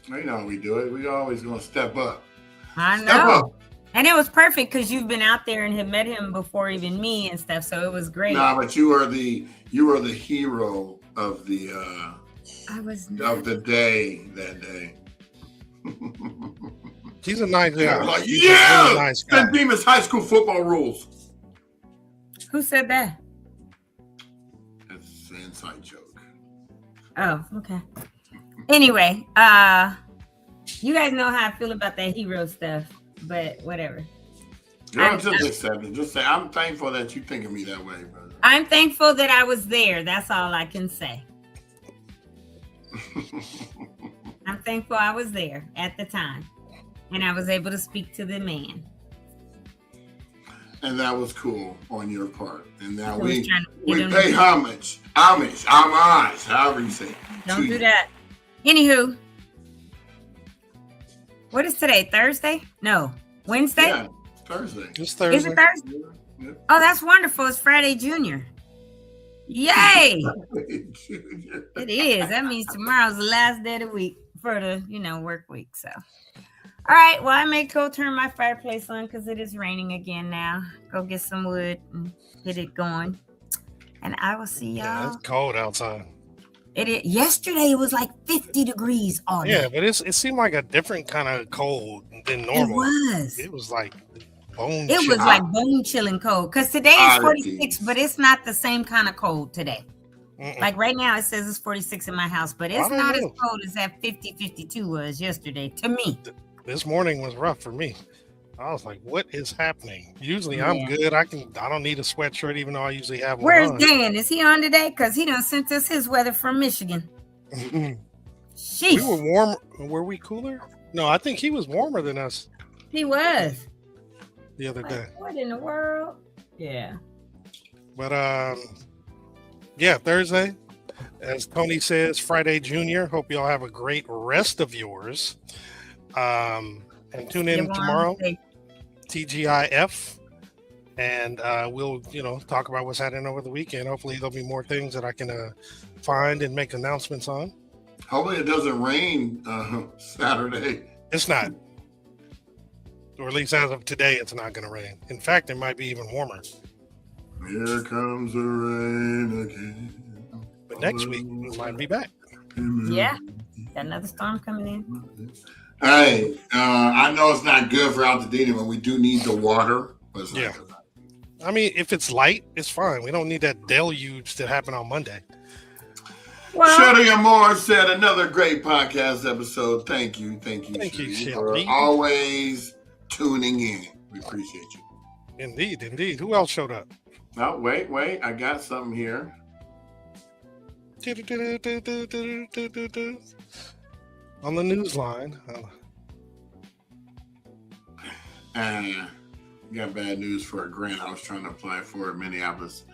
[SPEAKER 1] You know how we do it. We always going to step up.
[SPEAKER 5] I know.
[SPEAKER 1] Step up.
[SPEAKER 5] And it was perfect because you've been out there and have met him before even me and stuff. So it was great.
[SPEAKER 1] Nah, but you are the hero of the of the day that day.
[SPEAKER 2] He's a nice guy.
[SPEAKER 1] Like,
[SPEAKER 2] He's a really nice guy.
[SPEAKER 1] St. Bemis High School football rules.
[SPEAKER 5] Who said that?
[SPEAKER 1] That's an inside joke.
[SPEAKER 5] Oh, okay. Anyway, you guys know how I feel about that hero stuff, but whatever.
[SPEAKER 1] Just say I'm thankful that you think of me that way, brother.
[SPEAKER 5] I'm thankful that I was there. That's all I can say. I'm thankful I was there at the time, and I was able to speak to the man.
[SPEAKER 1] And that was cool on your part. And now
[SPEAKER 5] So
[SPEAKER 1] we
[SPEAKER 5] we
[SPEAKER 1] pay homage, however you say it.
[SPEAKER 5] Don't do that. Anywho, what is today? Thursday? No, Wednesday?
[SPEAKER 1] Yeah, Thursday.
[SPEAKER 2] It's Thursday.
[SPEAKER 5] Is it Thursday?
[SPEAKER 1] Yeah.
[SPEAKER 5] Oh, that's wonderful. It's Friday Junior. Yay! It is. That means tomorrow's the last day of the week for the, work week. So, all right. Well, I may go turn my fireplace on because it is raining again now. Go get some wood and get it going. And I will see y'all.
[SPEAKER 2] Yeah, it's cold outside.
[SPEAKER 5] It is. Yesterday it was like 50 degrees all day.
[SPEAKER 2] Yeah, but it seemed like a different kind of cold than normal.
[SPEAKER 5] It
[SPEAKER 2] was like bone.
[SPEAKER 5] It was like bone chilling cold. Because today is 46, but it's not the same kind of cold today.
[SPEAKER 2] Mm-mm.
[SPEAKER 5] Like right now, it says it's 46 in my house, but it's not as cold as that 50, 52 was yesterday to me.
[SPEAKER 2] This morning was rough for me. I was like, what is happening? Usually I'm good. I don't need a sweatshirt, even though I usually have one.
[SPEAKER 5] Where's
[SPEAKER 2] on.
[SPEAKER 5] Dan? Is he on today? Because he done sent us his weather from Michigan. Sheesh.
[SPEAKER 2] We were warm. Were we cooler? No, I think he was warmer than us
[SPEAKER 5] He was.
[SPEAKER 2] the other day.
[SPEAKER 5] What in the world? Yeah.
[SPEAKER 2] But yeah, Thursday, as Tony says, Friday Junior. Hope y'all have a great rest of yours. And tune in tomorrow, TGIF, and we'll talk about what's happening over the weekend. Hopefully there'll be more things that I can find and make announcements on.
[SPEAKER 1] Hopefully it doesn't rain Saturday.
[SPEAKER 2] It's not, or at least as of today, it's not going to rain. In fact, it might be even warmer.
[SPEAKER 1] Here comes the rain again.
[SPEAKER 2] But next week we might be back.
[SPEAKER 5] Yeah. Got another storm coming in.
[SPEAKER 1] Hey, I know it's not good for Altadena, but we do need the water. But it's not good.
[SPEAKER 2] I mean, if it's light, it's fine. We don't need that deluge that happened on Monday.
[SPEAKER 5] Well,
[SPEAKER 1] Shirley Amore said another great podcast episode. Thank you,
[SPEAKER 2] Shirley,
[SPEAKER 1] for always tuning in. We appreciate you.
[SPEAKER 2] Indeed. Who else showed up?
[SPEAKER 1] Oh, wait. I got something here.
[SPEAKER 2] On the news line.
[SPEAKER 1] Got bad news for a grant I was trying to apply for in Minneapolis.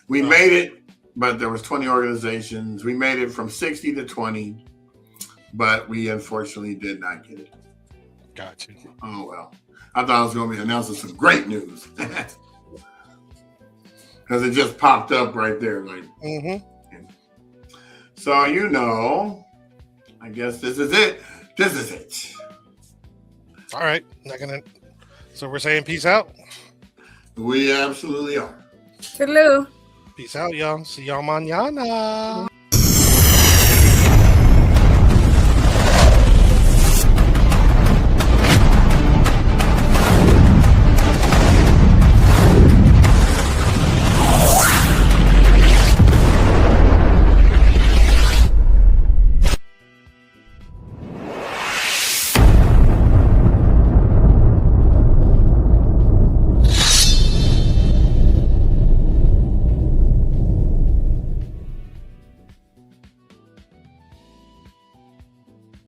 [SPEAKER 1] We made it, but there was 20 organizations. We made it from 60 to 20, but we unfortunately did not get it.
[SPEAKER 2] Got you.
[SPEAKER 1] Oh, well. I thought I was going to be announcing some great news. Because it just popped up right there. So, I guess this is it.
[SPEAKER 2] All right. So we're saying peace out?
[SPEAKER 1] We absolutely are.
[SPEAKER 5] Toodaloo.
[SPEAKER 2] Peace out, y'all. See y'all mañana.